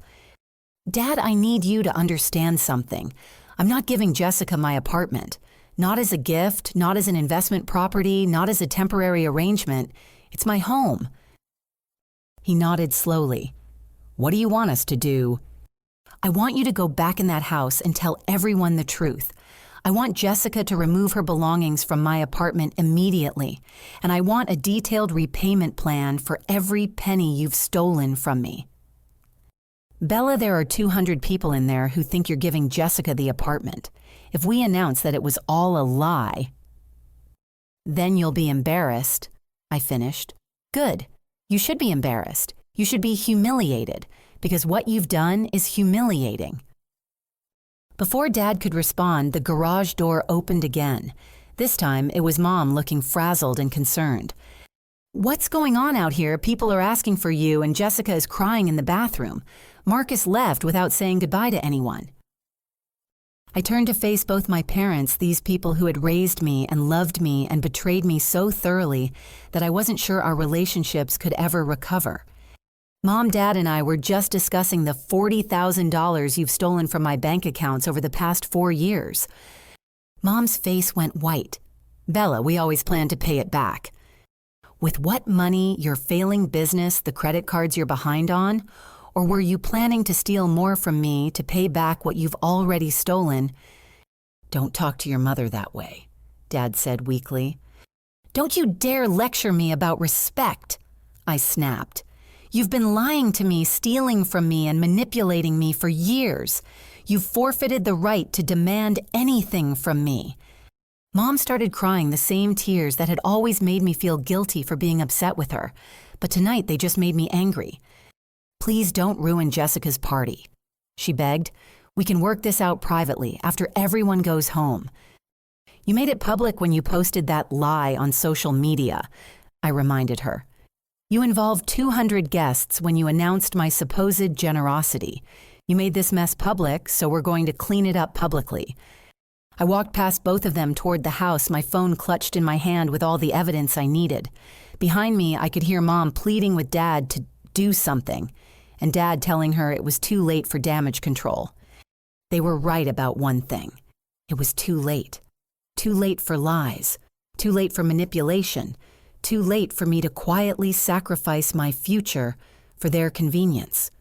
"Dad, I need you to understand something. I'm not giving Jessica my apartment. Not as a gift, not as an investment property, not as a temporary arrangement. It's my home." He nodded slowly. "What do you want us to do?" "I want you to go back in that house and tell everyone the truth. I want Jessica to remove her belongings from my apartment immediately, and I want a detailed repayment plan for every penny you've stolen from me. Bella, there are 200 people in there who think you're giving Jessica the apartment. If we announce that it was all a lie, then you'll be embarrassed, I finished. Good. You should be embarrassed. You should be humiliated, because what you've done is humiliating. Before Dad could respond, the garage door opened again. This time, it was Mom looking frazzled and concerned. What's going on out here? People are asking for you, and Jessica is crying in the bathroom. Marcus left without saying goodbye to anyone. I turned to face both my parents, these people who had raised me and loved me and betrayed me so thoroughly that I wasn't sure our relationships could ever recover. Mom, Dad, and I were just discussing the $40,000 you've stolen from my bank accounts over the past 4 years. Mom's face went white. Bella, we always planned to pay it back. With what money, your failing business, the credit cards you're behind on? Or were you planning to steal more from me to pay back what you've already stolen? Don't talk to your mother that way, Dad said weakly. Don't you dare lecture me about respect, I snapped. You've been lying to me, stealing from me, and manipulating me for years. You've forfeited the right to demand anything from me. Mom started crying the same tears that had always made me feel guilty for being upset with her, but tonight they just made me angry. Please don't ruin Jessica's party, she begged. We can work this out privately after everyone goes home. You made it public when you posted that lie on social media, I reminded her. You involved 200 guests when you announced my supposed generosity. You made this mess public, so we're going to clean it up publicly. I walked past both of them toward the house, my phone clutched in my hand with all the evidence I needed. Behind me, I could hear Mom pleading with Dad to do something, and Dad telling her it was too late for damage control. They were right about one thing. It was too late. Too late for lies. Too late for manipulation. Too late for me to quietly sacrifice my future for their convenience.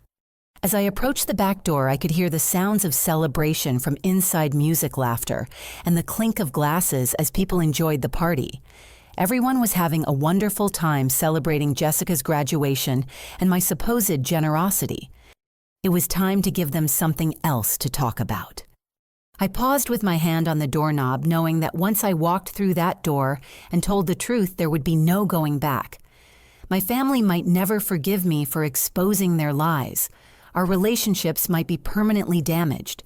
As I approached the back door, I could hear the sounds of celebration from inside music laughter and the clink of glasses as people enjoyed the party. Everyone was having a wonderful time celebrating Jessica's graduation and my supposed generosity. It was time to give them something else to talk about. I paused with my hand on the doorknob, knowing that once I walked through that door and told the truth, there would be no going back. My family might never forgive me for exposing their lies. Our relationships might be permanently damaged.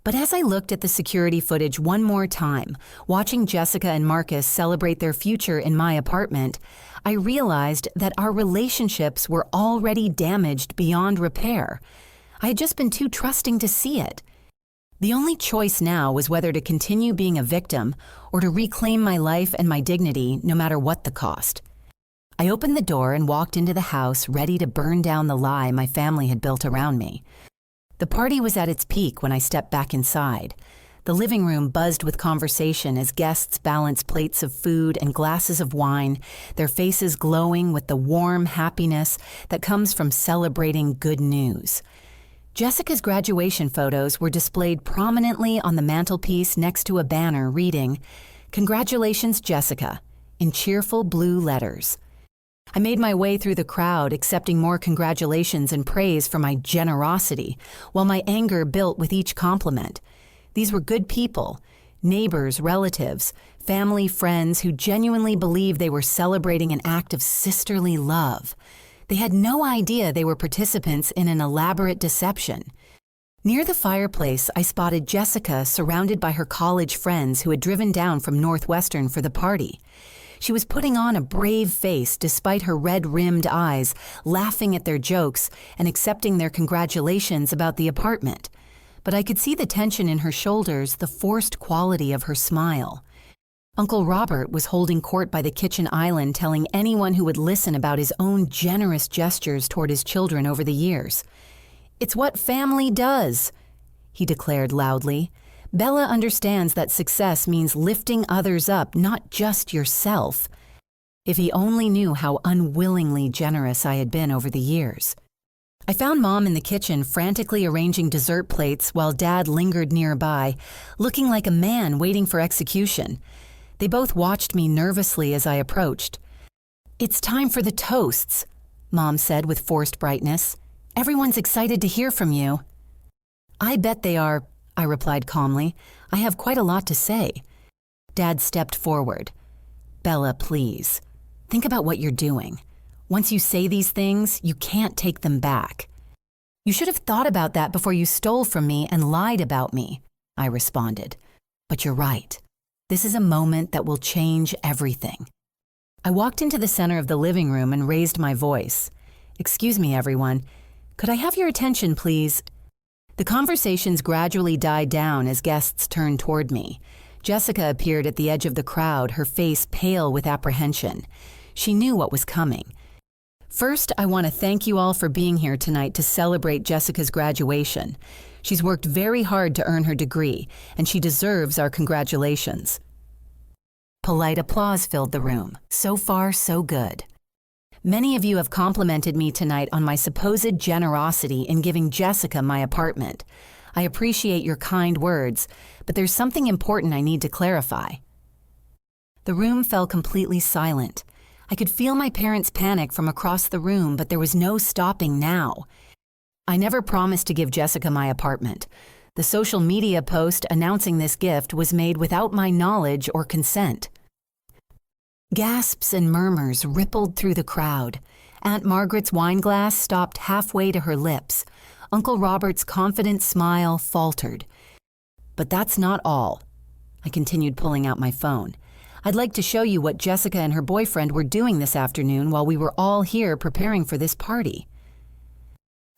But as I looked at the security footage one more time, watching Jessica and Marcus celebrate their future in my apartment, I realized that our relationships were already damaged beyond repair. I had just been too trusting to see it. The only choice now was whether to continue being a victim or to reclaim my life and my dignity, no matter what the cost. I opened the door and walked into the house, ready to burn down the lie my family had built around me. The party was at its peak when I stepped back inside. The living room buzzed with conversation as guests balanced plates of food and glasses of wine, their faces glowing with the warm happiness that comes from celebrating good news. Jessica's graduation photos were displayed prominently on the mantelpiece next to a banner reading, "Congratulations, Jessica," in cheerful blue letters. I made my way through the crowd, accepting more congratulations and praise for my generosity, while my anger built with each compliment. These were good people, neighbors, relatives, family, friends who genuinely believed they were celebrating an act of sisterly love. They had no idea they were participants in an elaborate deception. Near the fireplace, I spotted Jessica surrounded by her college friends who had driven down from Northwestern for the party. She was putting on a brave face despite her red-rimmed eyes, laughing at their jokes and accepting their congratulations about the apartment. But I could see the tension in her shoulders, the forced quality of her smile. Uncle Robert was holding court by the kitchen island, telling anyone who would listen about his own generous gestures toward his children over the years. "It's what family does," he declared loudly. "Bella understands that success means lifting others up, not just yourself." If he only knew how unwillingly generous I had been over the years. I found Mom in the kitchen frantically arranging dessert plates while Dad lingered nearby, looking like a man waiting for execution. They both watched me nervously as I approached. "It's time for the toasts," Mom said with forced brightness. "Everyone's excited to hear from you." "I bet they are," I replied calmly. "I have quite a lot to say." Dad stepped forward. "Bella, please. Think about what you're doing. Once you say these things, you can't take them back." "You should have thought about that before you stole from me and lied about me," I responded. "But you're right. This is a moment that will change everything." I walked into the center of the living room and raised my voice. "Excuse me, everyone. Could I have your attention, please?" The conversations gradually died down as guests turned toward me. Jessica appeared at the edge of the crowd, her face pale with apprehension. She knew what was coming. "First, I want to thank you all for being here tonight to celebrate Jessica's graduation. She's worked very hard to earn her degree, and she deserves our congratulations." Polite applause filled the room. So far, so good. "Many of you have complimented me tonight on my supposed generosity in giving Jessica my apartment. I appreciate your kind words, but there's something important I need to clarify." The room fell completely silent. I could feel my parents' panic from across the room, but there was no stopping now. "I never promised to give Jessica my apartment. The social media post announcing this gift was made without my knowledge or consent." Gasps and murmurs rippled through the crowd. Aunt Margaret's wine glass stopped halfway to her lips. Uncle Robert's confident smile faltered. "But that's not all." I continued pulling out my phone. "I'd like to show you what Jessica and her boyfriend were doing this afternoon while we were all here preparing for this party."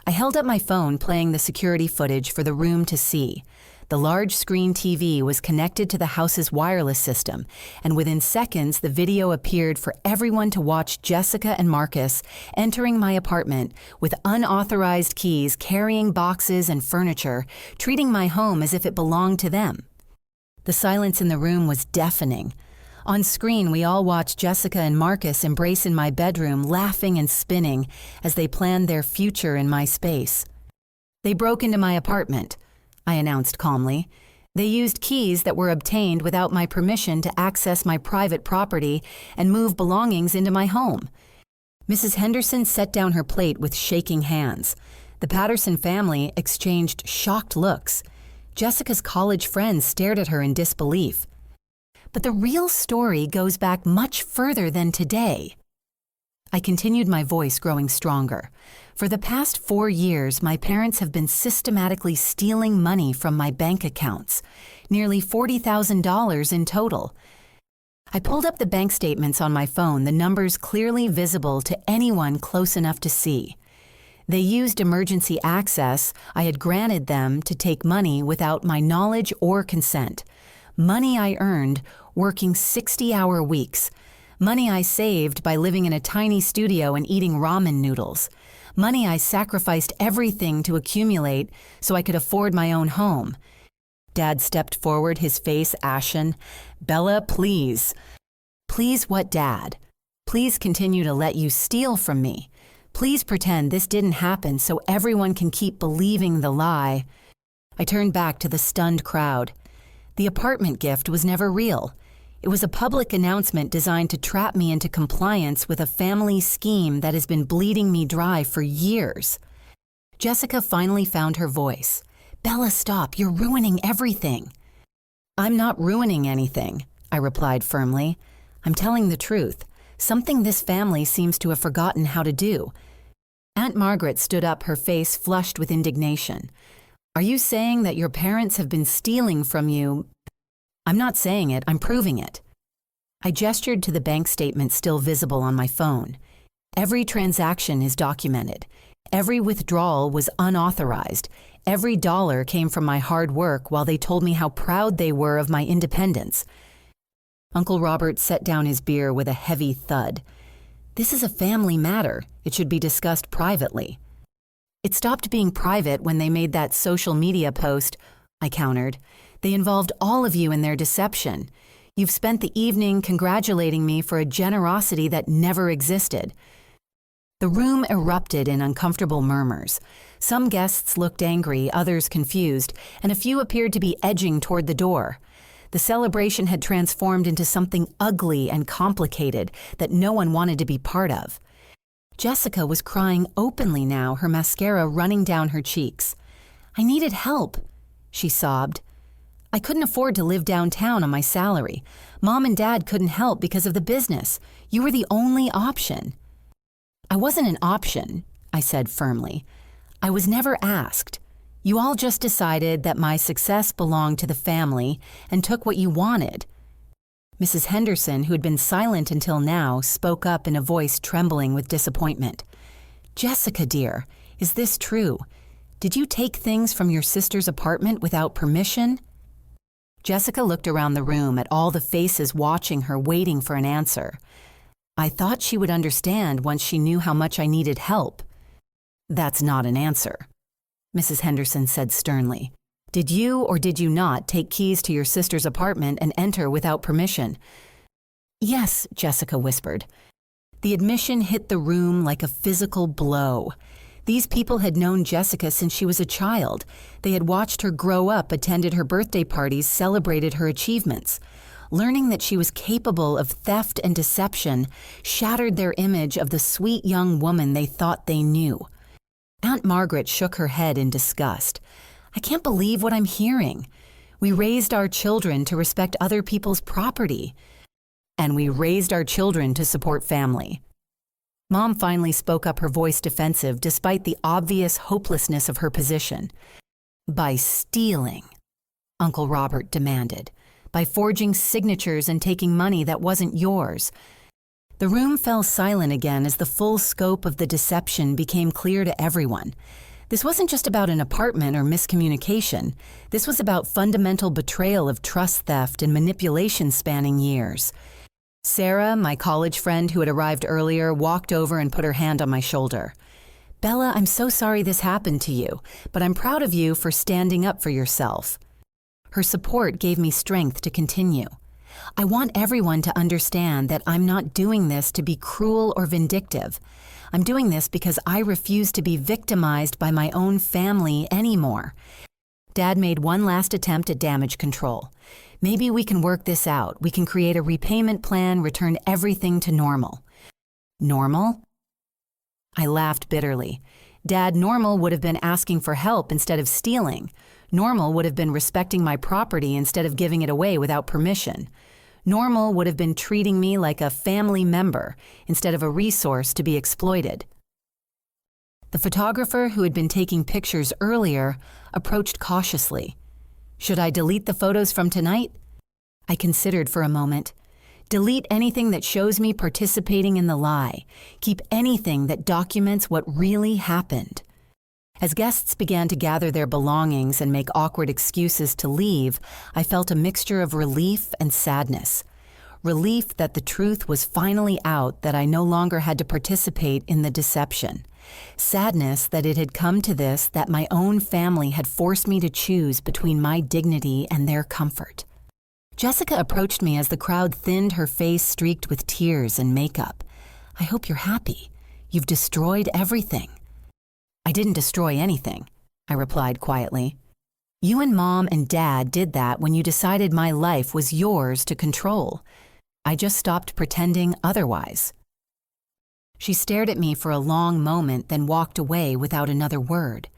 I held up my phone, playing the security footage for the room to see. The large screen TV was connected to the house's wireless system, and within seconds the video appeared for everyone to watch Jessica and Marcus entering my apartment with unauthorized keys, carrying boxes and furniture, treating my home as if it belonged to them. The silence in the room was deafening. On screen, we all watched Jessica and Marcus embrace in my bedroom, laughing and spinning as they planned their future in my space. "They broke into my apartment," I announced calmly. "They used keys that were obtained without my permission to access my private property and move belongings into my home." Mrs. Henderson set down her plate with shaking hands. The Patterson family exchanged shocked looks. Jessica's college friends stared at her in disbelief. "But the real story goes back much further than today." I continued, my voice growing stronger. "For the past 4 years, my parents have been systematically stealing money from my bank accounts, nearly $40,000 in total." I pulled up the bank statements on my phone, the numbers clearly visible to anyone close enough to see. They used emergency access I had granted them to take money without my knowledge or consent. Money I earned working 60-hour weeks. Money I saved by living in a tiny studio and eating ramen noodles. Money I sacrificed everything to accumulate so I could afford my own home. Dad stepped forward, his face ashen. "Bella, please." "Please what, Dad? Please continue to let you steal from me. Please pretend this didn't happen so everyone can keep believing the lie." I turned back to the stunned crowd. The apartment gift was never real. It was a public announcement designed to trap me into compliance with a family scheme that has been bleeding me dry for years. Jessica finally found her voice. "Bella, stop. You're ruining everything." "I'm not ruining anything," I replied firmly. "I'm telling the truth, something this family seems to have forgotten how to do." Aunt Margaret stood up, her face flushed with indignation. "Are you saying that your parents have been stealing from you?" "I'm not saying it, I'm proving it." I gestured to the bank statement still visible on my phone. Every transaction is documented. Every withdrawal was unauthorized. Every dollar came from my hard work while they told me how proud they were of my independence. Uncle Robert set down his beer with a heavy thud. "This is a family matter. It should be discussed privately." "It stopped being private when they made that social media post," I countered. "They involved all of you in their deception. You've spent the evening congratulating me for a generosity that never existed." The The room erupted in uncomfortable murmurs. Some guests looked angry, others confused, and a few appeared to be edging toward the door. The celebration had transformed into something ugly and complicated that no one wanted to be part of. Jessica was crying openly now, her mascara running down her cheeks. "I needed help," she sobbed. "I couldn't afford to live downtown on my salary. Mom and Dad couldn't help because of the business. You were the only option." "I wasn't an option," I said firmly. "I was never asked. You all just decided that my success belonged to the family and took what you wanted." Mrs. Henderson, who had been silent until now, spoke up in a voice trembling with disappointment. "Jessica, dear, is this true? Did you take things from your sister's apartment without permission?" Jessica looked around the room at all the faces watching her, waiting for an answer. I thought she would understand once she knew how much I needed help. "That's not an answer," Mrs. Henderson said sternly. "Did you or did you not take keys to your sister's apartment and enter without permission?" "Yes," Jessica whispered. The admission hit the room like a physical blow. These people had known Jessica since she was a child. They had watched her grow up, attended her birthday parties, celebrated her achievements. Learning that she was capable of theft and deception shattered their image of the sweet young woman they thought they knew. Aunt Margaret shook her head in disgust. "I can't believe what I'm hearing. We raised our children to respect other people's property. And we raised our children to support family." Mom finally spoke up, her voice defensive despite the obvious hopelessness of her position. "By stealing," Uncle Robert demanded. "By forging signatures and taking money that wasn't yours." The room fell silent again as the full scope of the deception became clear to everyone. This wasn't just about an apartment or miscommunication. This was about fundamental betrayal of trust theft and manipulation spanning years. Sarah, my college friend who had arrived earlier, walked over and put her hand on my shoulder. "Bella, I'm so sorry this happened to you, but I'm proud of you for standing up for yourself." Her support gave me strength to continue. "I want everyone to understand that I'm not doing this to be cruel or vindictive. I'm doing this because I refuse to be victimized by my own family anymore." Dad made one last attempt at damage control. "Maybe we can work this out. We can create a repayment plan, return everything to normal." "Normal?" I laughed bitterly. "Dad, normal would have been asking for help instead of stealing. Normal would have been respecting my property instead of giving it away without permission. Normal would have been treating me like a family member instead of a resource to be exploited." The photographer who had been taking pictures earlier approached cautiously. "Should I delete the photos from tonight?" I considered for a moment. "Delete anything that shows me participating in the lie. Keep anything that documents what really happened." As guests began to gather their belongings and make awkward excuses to leave, I felt a mixture of relief and sadness. Relief that the truth was finally out, that I no longer had to participate in the deception. Sadness that it had come to this, that my own family had forced me to choose between my dignity and their comfort. Jessica approached me as the crowd thinned, her face streaked with tears and makeup. "I hope you're happy. You've destroyed everything." "I didn't destroy anything," I replied quietly. "You and Mom and Dad did that when you decided my life was yours to control. I just stopped pretending otherwise." She stared at me for a long moment, then walked away without another word.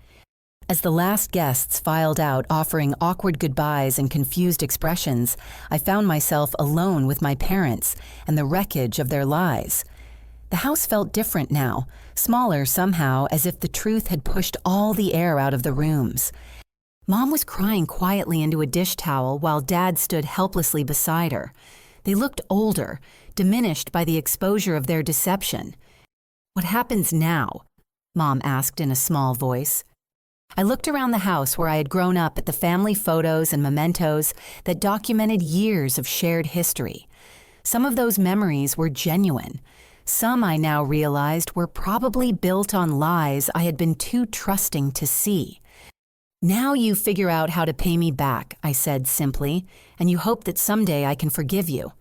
As the last guests filed out, offering awkward goodbyes and confused expressions, I found myself alone with my parents and the wreckage of their lies. The house felt different now, smaller somehow, as if the truth had pushed all the air out of the rooms. Mom was crying quietly into a dish towel while Dad stood helplessly beside her. They looked older, diminished by the exposure of their deception. "What happens now?" Mom asked in a small voice. I looked around the house where I had grown up at the family photos and mementos that documented years of shared history. Some of those memories were genuine. Some, I now realized, were probably built on lies I had been too trusting to see. "Now you figure out how to pay me back," I said simply, "and you hope that someday I can forgive you."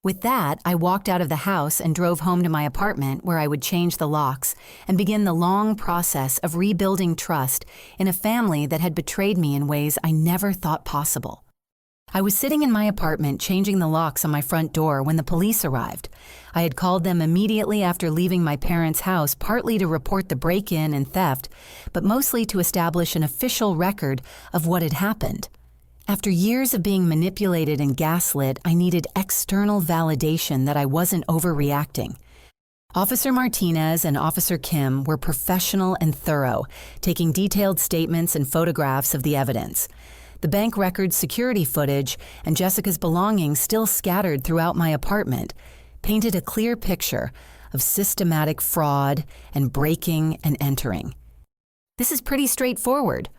With that, I walked out of the house and drove home to my apartment where I would change the locks and begin the long process of rebuilding trust in a family that had betrayed me in ways I never thought possible. I was sitting in my apartment changing the locks on my front door when the police arrived. I had called them immediately after leaving my parents' house, partly to report the break-in and theft, but mostly to establish an official record of what had happened. After years of being manipulated and gaslit, I needed external validation that I wasn't overreacting. Officer Martinez and Officer Kim were professional and thorough, taking detailed statements and photographs of the evidence. The bank records, security footage, and Jessica's belongings still scattered throughout my apartment painted a clear picture of systematic fraud and breaking and entering. "This is pretty straightforward,"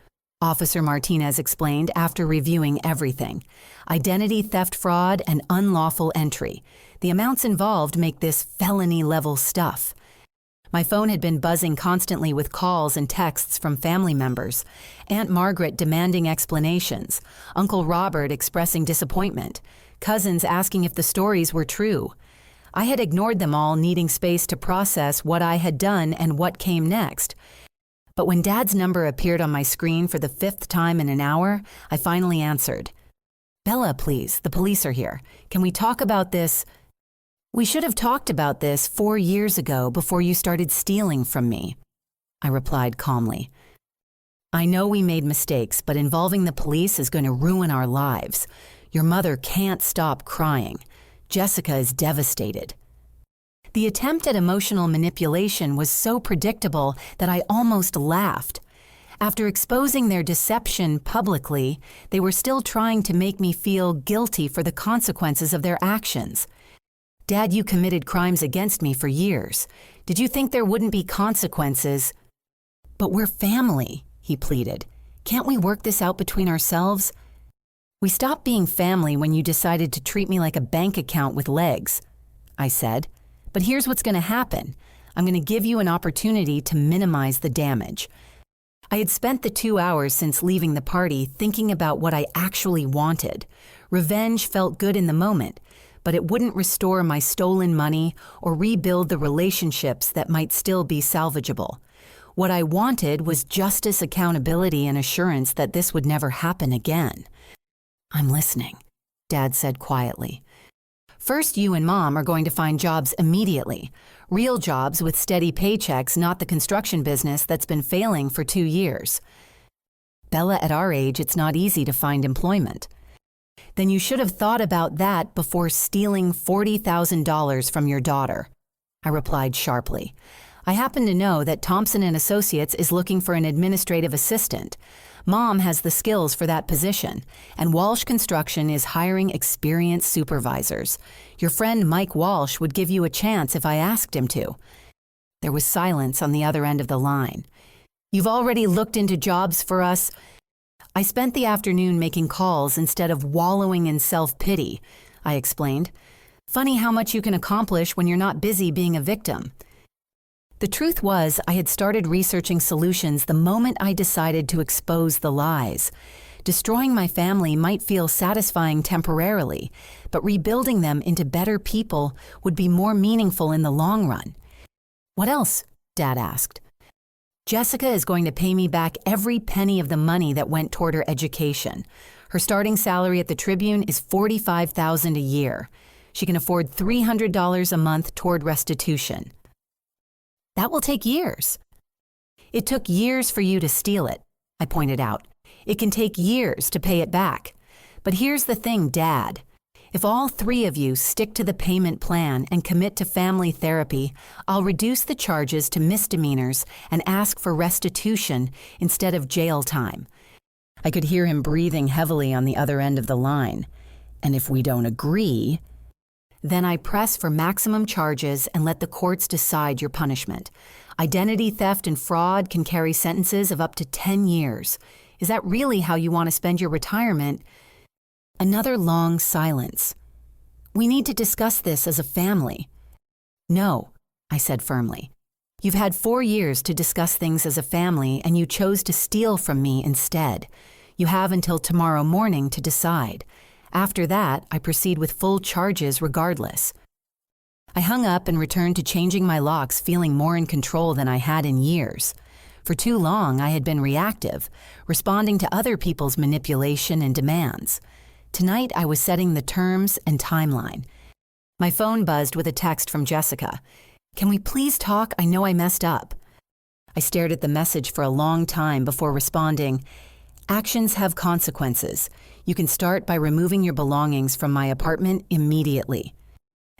Officer Martinez explained after reviewing everything. "Identity theft fraud and unlawful entry. The amounts involved make this felony-level stuff." My phone had been buzzing constantly with calls and texts from family members. Aunt Margaret demanding explanations, Uncle Robert expressing disappointment, cousins asking if the stories were true. I had ignored them all, needing space to process what I had done and what came next. But when Dad's number appeared on my screen for the 5th time in an hour, I finally answered. "Bella, please, the police are here. Can we talk about this?" "We should have talked about this 4 years ago before you started stealing from me," I replied calmly. "I know we made mistakes, but involving the police is going to ruin our lives. Your mother can't stop crying. Jessica is devastated." The attempt at emotional manipulation was so predictable that I almost laughed. After exposing their deception publicly, they were still trying to make me feel guilty for the consequences of their actions. "Dad, you committed crimes against me for years. Did you think there wouldn't be consequences?" "But we're family," he pleaded. "Can't we work this out between ourselves?" "We stopped being family when you decided to treat me like a bank account with legs," I said. "But here's what's going to happen. I'm going to give you an opportunity to minimize the damage." I had spent the 2 hours since leaving the party thinking about what I actually wanted. Revenge felt good in the moment, but it wouldn't restore my stolen money or rebuild the relationships that might still be salvageable. What I wanted was justice, accountability, and assurance that this would never happen again. "I'm listening," Dad said quietly. "First, you and Mom are going to find jobs immediately. Real jobs with steady paychecks, not the construction business that's been failing for 2 years. Bella, at our age, it's not easy to find employment." "Then you should have thought about that before stealing $40,000 from your daughter," I replied sharply. "I happen to know that Thompson & Associates is looking for an administrative assistant. Mom has the skills for that position, and Walsh Construction is hiring experienced supervisors. Your friend Mike Walsh would give you a chance if I asked him to." There was silence on the other end of the line. "You've already looked into jobs for us?" "I spent the afternoon making calls instead of wallowing in self-pity," I explained. "Funny how much you can accomplish when you're not busy being a victim." The truth was, I had started researching solutions the moment I decided to expose the lies. Destroying my family might feel satisfying temporarily, but rebuilding them into better people would be more meaningful in the long run. "What else?" Dad asked. "Jessica is going to pay me back every penny of the money that went toward her education. Her starting salary at the Tribune is $45,000 a year. She can afford $300 a month toward restitution." "That will take years." "It took years for you to steal it," I pointed out. "It can take years to pay it back. But here's the thing, Dad. If all 3 of you stick to the payment plan and commit to family therapy, I'll reduce the charges to misdemeanors and ask for restitution instead of jail time." I could hear him breathing heavily on the other end of the line. "And if we don't agree, then I press for maximum charges and let the courts decide your punishment. Identity theft and fraud can carry sentences of up to 10 years. Is that really how you want to spend your retirement?" Another long silence. "We need to discuss this as a family." "No," I said firmly. "You've had 4 years to discuss things as a family, and you chose to steal from me instead. You have until tomorrow morning to decide. After that, I proceed with full charges regardless. I hung up and returned to changing my locks, feeling more in control than I had in years. For too long, I had been reactive, responding to other people's manipulation and demands. Tonight, I was setting the terms and timeline. My phone buzzed with a text from Jessica. "Can we please talk? I know I messed up." I stared at the message for a long time before responding, "Actions have consequences. You can start by removing your belongings from my apartment immediately."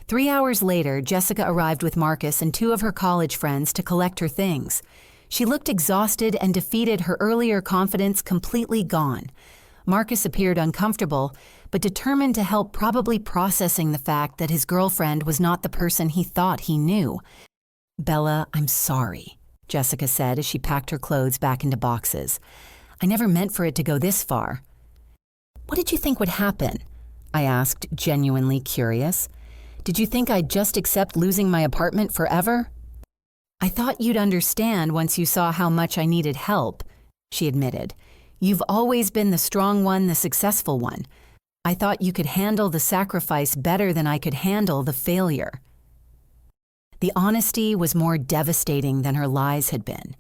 3 hours later, Jessica arrived with Marcus and 2 of her college friends to collect her things. She looked exhausted and defeated, her earlier confidence completely gone. Marcus appeared uncomfortable, but determined to help, probably processing the fact that his girlfriend was not the person he thought he knew. "Bella, I'm sorry," Jessica said as she packed her clothes back into boxes. "I never meant for it to go this far." "What did you think would happen?" I asked, genuinely curious. "Did you think I'd just accept losing my apartment forever?" "I thought you'd understand once you saw how much I needed help," she admitted. "You've always been the strong one, the successful one. I thought you could handle the sacrifice better than I could handle the failure." The honesty was more devastating than her lies had been.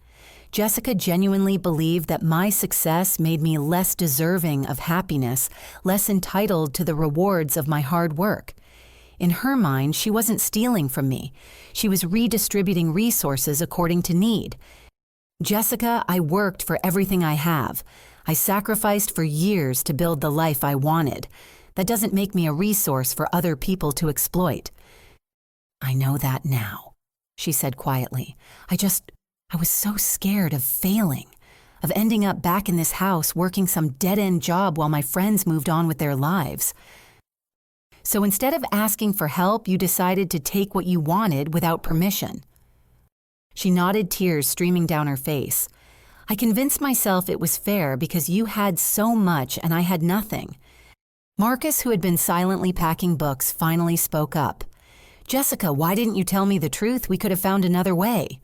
Jessica genuinely believed that my success made me less deserving of happiness, less entitled to the rewards of my hard work. In her mind, she wasn't stealing from me. She was redistributing resources according to need. "Jessica, I worked for everything I have. I sacrificed for years to build the life I wanted. That doesn't make me a resource for other people to exploit." "I know that now," she said quietly. I was so scared of failing, of ending up back in this house working some dead-end job while my friends moved on with their lives. "So instead of asking for help, you decided to take what you wanted without permission." She nodded, tears streaming down her face. "I convinced myself it was fair because you had so much and I had nothing." Marcus, who had been silently packing books, finally spoke up. "Jessica, why didn't you tell me the truth? We could have found another way."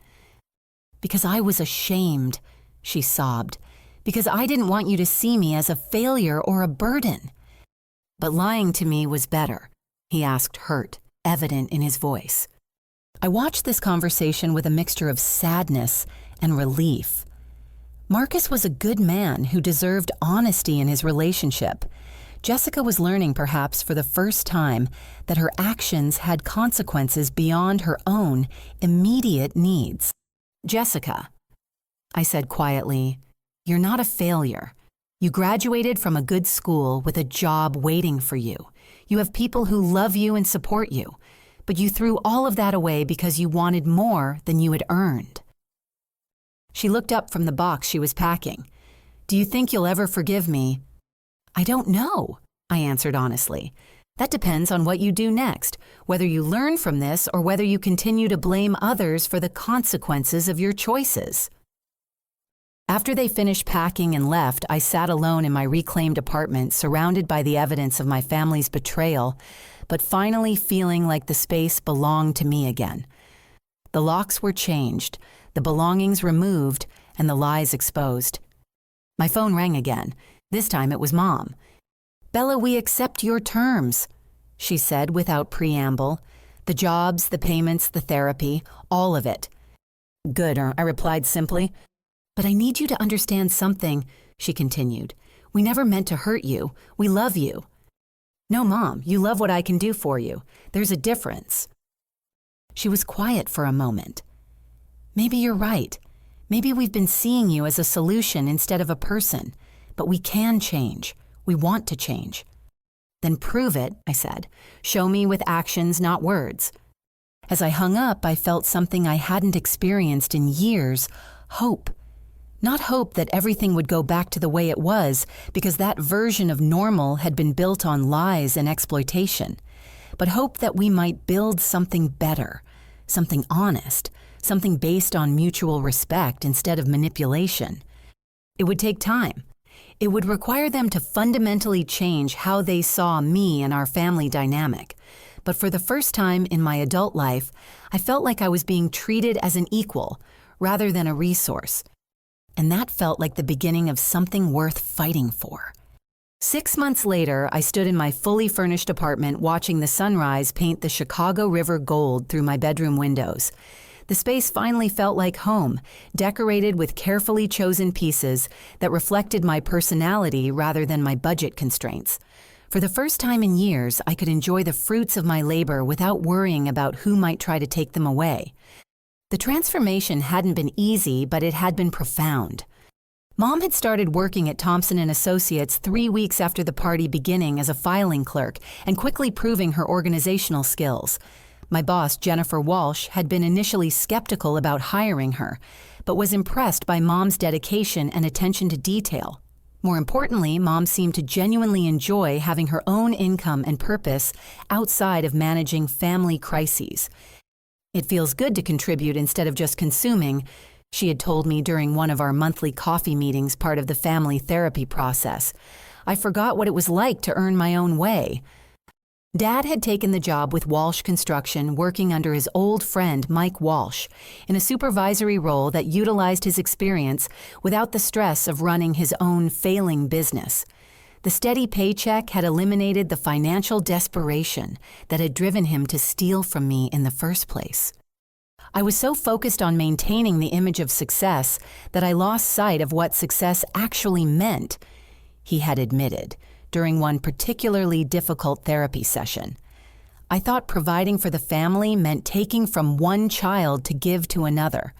"Because I was ashamed," she sobbed. "Because I didn't want you to see me as a failure or a burden." "But lying to me was better?" he asked, hurt, evident in his voice. I watched this conversation with a mixture of sadness and relief. Marcus was a good man who deserved honesty in his relationship. Jessica was learning, perhaps for the first time, that her actions had consequences beyond her own immediate needs. "Jessica," I said quietly, "you're not a failure. You graduated from a good school with a job waiting for you. You have people who love you and support you, but you threw all of that away because you wanted more than you had earned." She looked up from the box she was packing. "Do you think you'll ever forgive me?" "I don't know," I answered honestly. "That depends on what you do next, whether you learn from this or whether you continue to blame others for the consequences of your choices." After they finished packing and left, I sat alone in my reclaimed apartment, surrounded by the evidence of my family's betrayal, but finally feeling like the space belonged to me again. The locks were changed, the belongings removed, and the lies exposed. My phone rang again. This time it was Mom. "Bella, we accept your terms," she said without preamble. "The jobs, the payments, the therapy, all of it." "Good," I replied simply. "But I need you to understand something," she continued. "We never meant to hurt you. We love you." "No, Mom, you love what I can do for you. There's a difference." She was quiet for a moment. "Maybe you're right. Maybe we've been seeing you as a solution instead of a person. But we can change. We want to change." "Then prove it," I said. "Show me with actions, not words." As I hung up, I felt something I hadn't experienced in years: hope. Not hope that everything would go back to the way it was, because that version of normal had been built on lies and exploitation, but hope that we might build something better, something honest, something based on mutual respect instead of manipulation. It would take time. It would require them to fundamentally change how they saw me and our family dynamic. But for the first time in my adult life, I felt like I was being treated as an equal rather than a resource. And that felt like the beginning of something worth fighting for. 6 months later, I stood in my fully furnished apartment watching the sunrise paint the Chicago River gold through my bedroom windows. The space finally felt like home, decorated with carefully chosen pieces that reflected my personality rather than my budget constraints. For the first time in years, I could enjoy the fruits of my labor without worrying about who might try to take them away. The transformation hadn't been easy, but it had been profound. Mom had started working at Thompson & Associates 3 weeks after the party beginning as a filing clerk and quickly proving her organizational skills. My boss, Jennifer Walsh, had been initially skeptical about hiring her, but was impressed by Mom's dedication and attention to detail. More importantly, Mom seemed to genuinely enjoy having her own income and purpose outside of managing family crises. "It feels good to contribute instead of just consuming," she had told me during one of our monthly coffee meetings, part of the family therapy process. I forgot what it was like to earn my own way. Dad had taken the job with Walsh Construction, working under his old friend Mike Walsh, in a supervisory role that utilized his experience without the stress of running his own failing business. The steady paycheck had eliminated the financial desperation that had driven him to steal from me in the first place. I was so focused on maintaining the image of success that I lost sight of what success actually meant, he had admitted during one particularly difficult therapy session. I thought providing for the family meant taking from one child to give to another.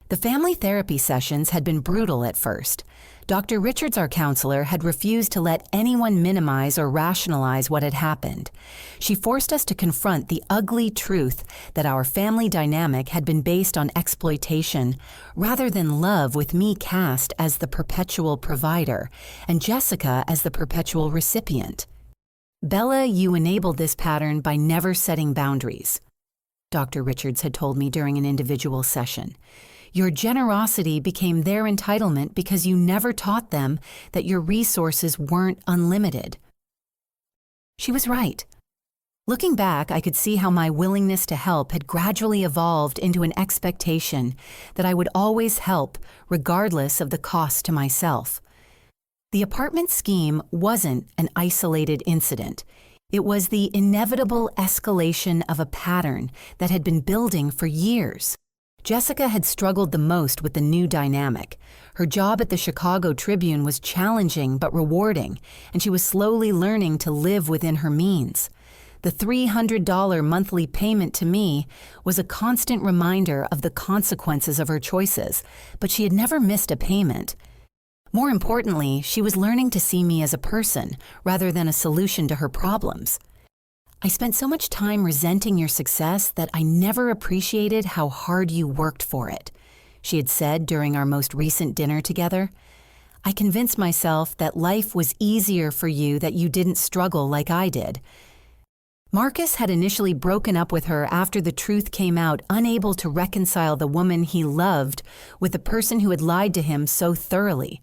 The family therapy sessions had been brutal at first. Dr. Richards, our counselor, had refused to let anyone minimize or rationalize what had happened. She forced us to confront the ugly truth that our family dynamic had been based on exploitation rather than love, with me cast as the perpetual provider and Jessica as the perpetual recipient. "Bella, you enabled this pattern by never setting boundaries," Dr. Richards had told me during an individual session. "Your generosity became their entitlement because you never taught them that your resources weren't unlimited." She was right. Looking back, I could see how my willingness to help had gradually evolved into an expectation that I would always help, regardless of the cost to myself. The apartment scheme wasn't an isolated incident. It was the inevitable escalation of a pattern that had been building for years. Jessica had struggled the most with the new dynamic. Her job at the Chicago Tribune was challenging but rewarding, and she was slowly learning to live within her means. The $300 monthly payment to me was a constant reminder of the consequences of her choices, but she had never missed a payment. More importantly, she was learning to see me as a person rather than a solution to her problems. "I spent so much time resenting your success that I never appreciated how hard you worked for it," she had said during our most recent dinner together. "I convinced myself that life was easier for you, that you didn't struggle like I did." Marcus had initially broken up with her after the truth came out, unable to reconcile the woman he loved with the person who had lied to him so thoroughly.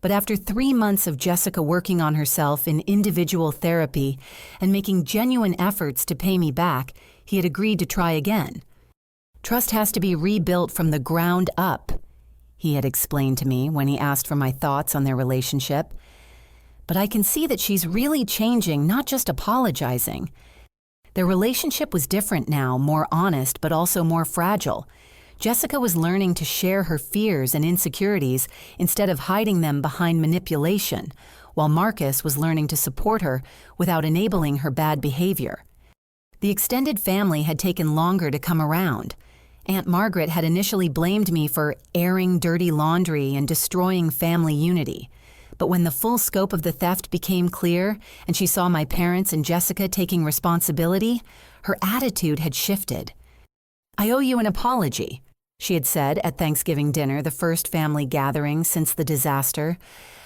But after 3 months of Jessica working on herself in individual therapy and making genuine efforts to pay me back, he had agreed to try again. "Trust has to be rebuilt from the ground up," he had explained to me when he asked for my thoughts on their relationship. "But I can see that she's really changing, not just apologizing." Their relationship was different now, more honest, but also more fragile. Jessica was learning to share her fears and insecurities instead of hiding them behind manipulation, while Marcus was learning to support her without enabling her bad behavior. The extended family had taken longer to come around. Aunt Margaret had initially blamed me for airing dirty laundry and destroying family unity. But when the full scope of the theft became clear and she saw my parents and Jessica taking responsibility, her attitude had shifted. "I owe you an apology," she had said at Thanksgiving dinner, the first family gathering since the disaster.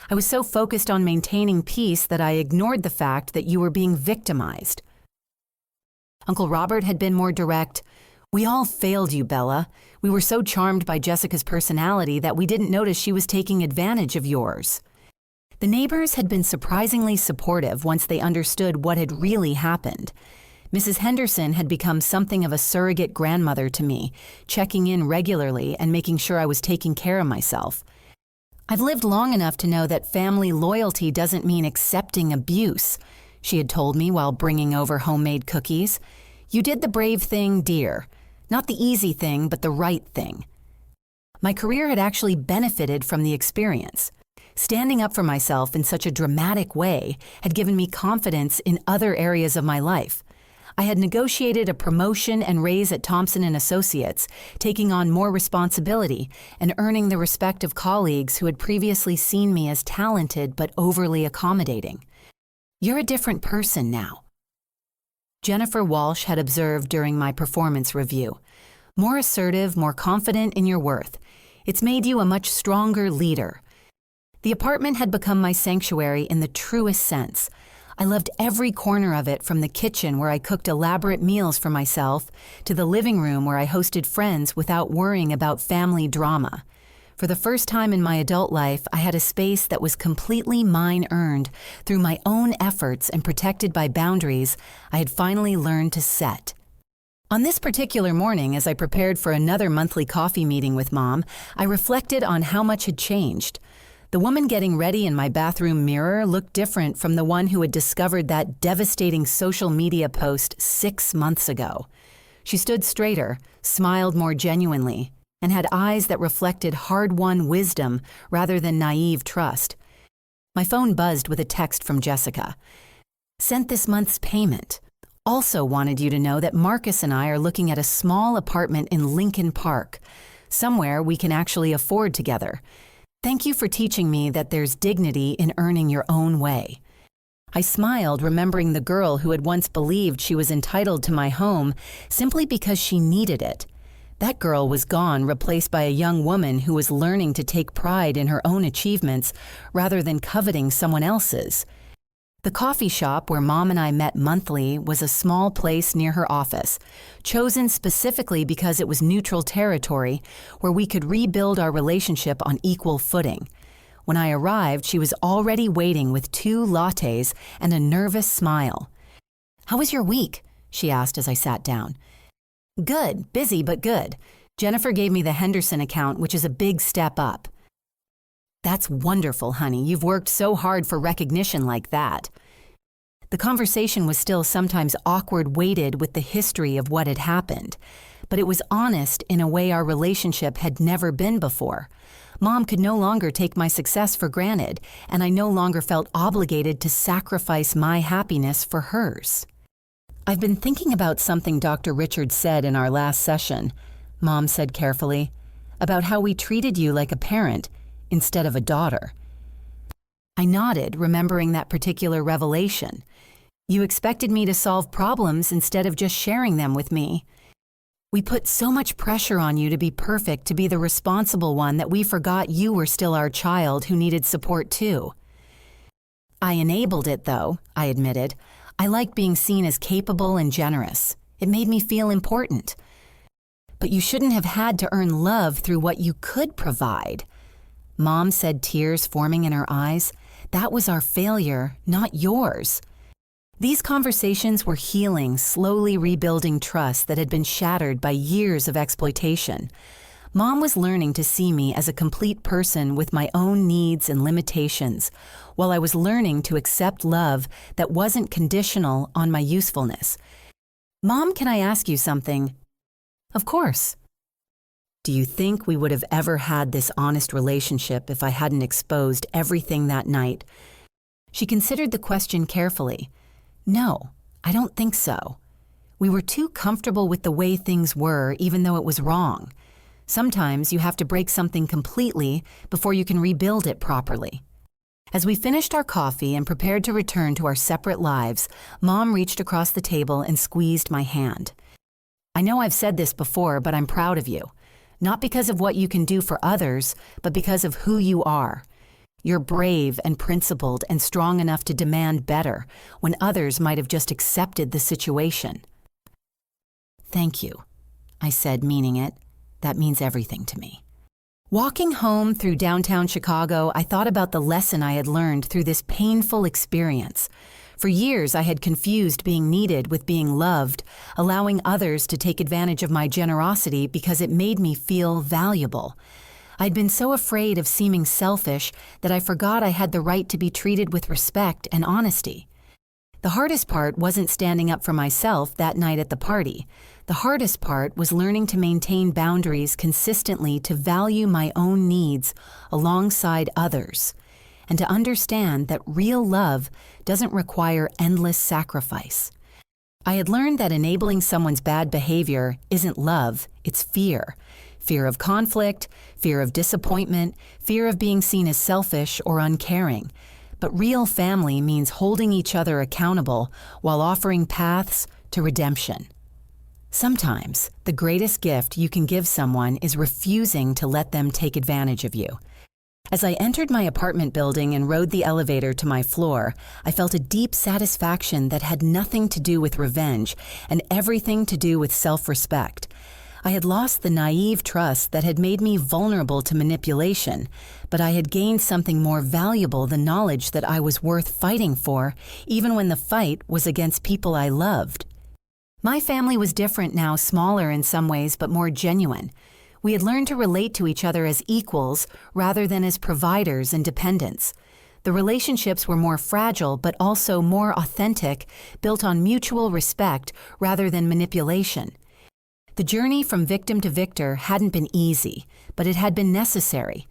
"I was so focused on maintaining peace that I ignored the fact that you were being victimized." Uncle Robert had been more direct. "We all failed you, Bella. We were so charmed by Jessica's personality that we didn't notice she was taking advantage of yours." The neighbors had been surprisingly supportive once they understood what had really happened. Mrs. Henderson had become something of a surrogate grandmother to me, checking in regularly and making sure I was taking care of myself. I've lived long enough to know that family loyalty doesn't mean accepting abuse, she had told me while bringing over homemade cookies. You did the brave thing, dear. Not the easy thing, but the right thing. My career had actually benefited from the experience. Standing up for myself in such a dramatic way had given me confidence in other areas of my life. I had negotiated a promotion and raise at Thompson & Associates, taking on more responsibility and earning the respect of colleagues who had previously seen me as talented but overly accommodating. You're a different person now. Jennifer Walsh had observed during my performance review. More assertive, more confident in your worth. It's made you a much stronger leader. The apartment had become my sanctuary in the truest sense. I loved every corner of it, from the kitchen where I cooked elaborate meals for myself to the living room where I hosted friends without worrying about family drama. For the first time in my adult life, I had a space that was completely mine-earned through my own efforts and protected by boundaries I had finally learned to set. On this particular morning, as I prepared for another monthly coffee meeting with Mom, I reflected on how much had changed. The woman getting ready in my bathroom mirror looked different from the one who had discovered that devastating social media post 6 months ago. She stood straighter, smiled more genuinely, and had eyes that reflected hard-won wisdom rather than naive trust. My phone buzzed with a text from Jessica. Sent this month's payment. Also wanted you to know that Marcus and I are looking at a small apartment in Lincoln Park, somewhere we can actually afford together. Thank you for teaching me that there's dignity in earning your own way. I smiled, remembering the girl who had once believed she was entitled to my home simply because she needed it. That girl was gone, replaced by a young woman who was learning to take pride in her own achievements rather than coveting someone else's. The coffee shop where Mom and I met monthly was a small place near her office, chosen specifically because it was neutral territory where we could rebuild our relationship on equal footing. When I arrived, she was already waiting with 2 lattes and a nervous smile. "How was your week?" she asked as I sat down. "Good, busy but good. Jennifer gave me the Henderson account, which is a big step up." "That's wonderful, honey. You've worked so hard for recognition like that." The conversation was still sometimes awkward, weighted with the history of what had happened, but it was honest in a way our relationship had never been before. Mom could no longer take my success for granted, and I no longer felt obligated to sacrifice my happiness for hers. "I've been thinking about something Dr. Richards said in our last session," Mom said carefully, "about how we treated you like a parent instead of a daughter." I nodded, remembering that particular revelation. "You expected me to solve problems instead of just sharing them with me. We put so much pressure on you to be perfect, to be the responsible one, that we forgot you were still our child who needed support too." "I enabled it, though," I admitted. "I liked being seen as capable and generous. It made me feel important." "But you shouldn't have had to earn love through what you could provide." Mom said, tears forming in her eyes. "That was our failure, not yours." These conversations were healing, slowly rebuilding trust that had been shattered by years of exploitation. Mom was learning to see me as a complete person with my own needs and limitations, while I was learning to accept love that wasn't conditional on my usefulness. "Mom, can I ask you something?" "Of course." "Do you think we would have ever had this honest relationship if I hadn't exposed everything that night?" She considered the question carefully. "No, I don't think so. We were too comfortable with the way things were, even though it was wrong. Sometimes you have to break something completely before you can rebuild it properly." As we finished our coffee and prepared to return to our separate lives, Mom reached across the table and squeezed my hand. "I know I've said this before, but I'm proud of you. Not because of what you can do for others, but because of who you are. You're brave and principled and strong enough to demand better when others might have just accepted the situation." "Thank you," I said, meaning it. That means everything to me. Walking home through downtown Chicago, I thought about the lesson I had learned through this painful experience. For years, I had confused being needed with being loved, allowing others to take advantage of my generosity because it made me feel valuable. I'd been so afraid of seeming selfish that I forgot I had the right to be treated with respect and honesty. The hardest part wasn't standing up for myself that night at the party. The hardest part was learning to maintain boundaries consistently, to value my own needs alongside others, and to understand that real love doesn't require endless sacrifice. I had learned that enabling someone's bad behavior isn't love, it's fear. Fear of conflict, fear of disappointment, fear of being seen as selfish or uncaring. But real family means holding each other accountable while offering paths to redemption. Sometimes, the greatest gift you can give someone is refusing to let them take advantage of you. As I entered my apartment building and rode the elevator to my floor, I felt a deep satisfaction that had nothing to do with revenge and everything to do with self-respect. I had lost the naive trust that had made me vulnerable to manipulation, but I had gained something more valuable, the knowledge that I was worth fighting for, even when the fight was against people I loved. My family was different now, smaller in some ways, but more genuine. We had learned to relate to each other as equals rather than as providers and dependents. The relationships were more fragile, but also more authentic, built on mutual respect rather than manipulation. The journey from victim to victor hadn't been easy, but it had been necessary.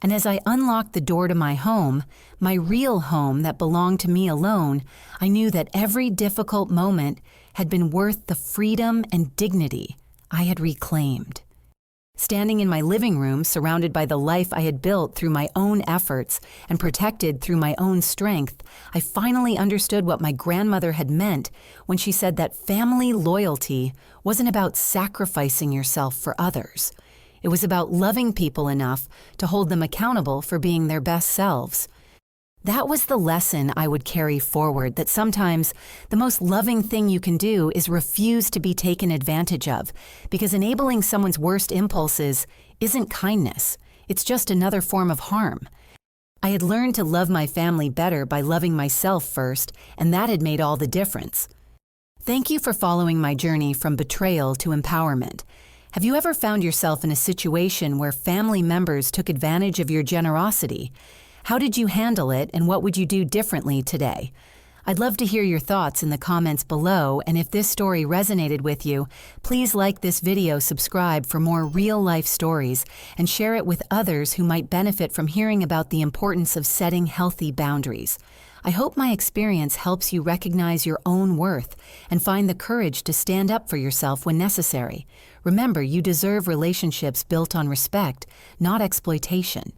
And as I unlocked the door to my home, my real home that belonged to me alone, I knew that every difficult moment had been worth the freedom and dignity I had reclaimed. Standing in my living room, surrounded by the life I had built through my own efforts and protected through my own strength, I finally understood what my grandmother had meant when she said that family loyalty wasn't about sacrificing yourself for others. It was about loving people enough to hold them accountable for being their best selves. That was the lesson I would carry forward, that sometimes the most loving thing you can do is refuse to be taken advantage of, because enabling someone's worst impulses isn't kindness. It's just another form of harm. I had learned to love my family better by loving myself first, and that had made all the difference. Thank you for following my journey from betrayal to empowerment. Have you ever found yourself in a situation where family members took advantage of your generosity? How did you handle it, and what would you do differently today? I'd love to hear your thoughts in the comments below, and if this story resonated with you, please like this video, subscribe for more real-life stories, and share it with others who might benefit from hearing about the importance of setting healthy boundaries. I hope my experience helps you recognize your own worth and find the courage to stand up for yourself when necessary. Remember, you deserve relationships built on respect, not exploitation.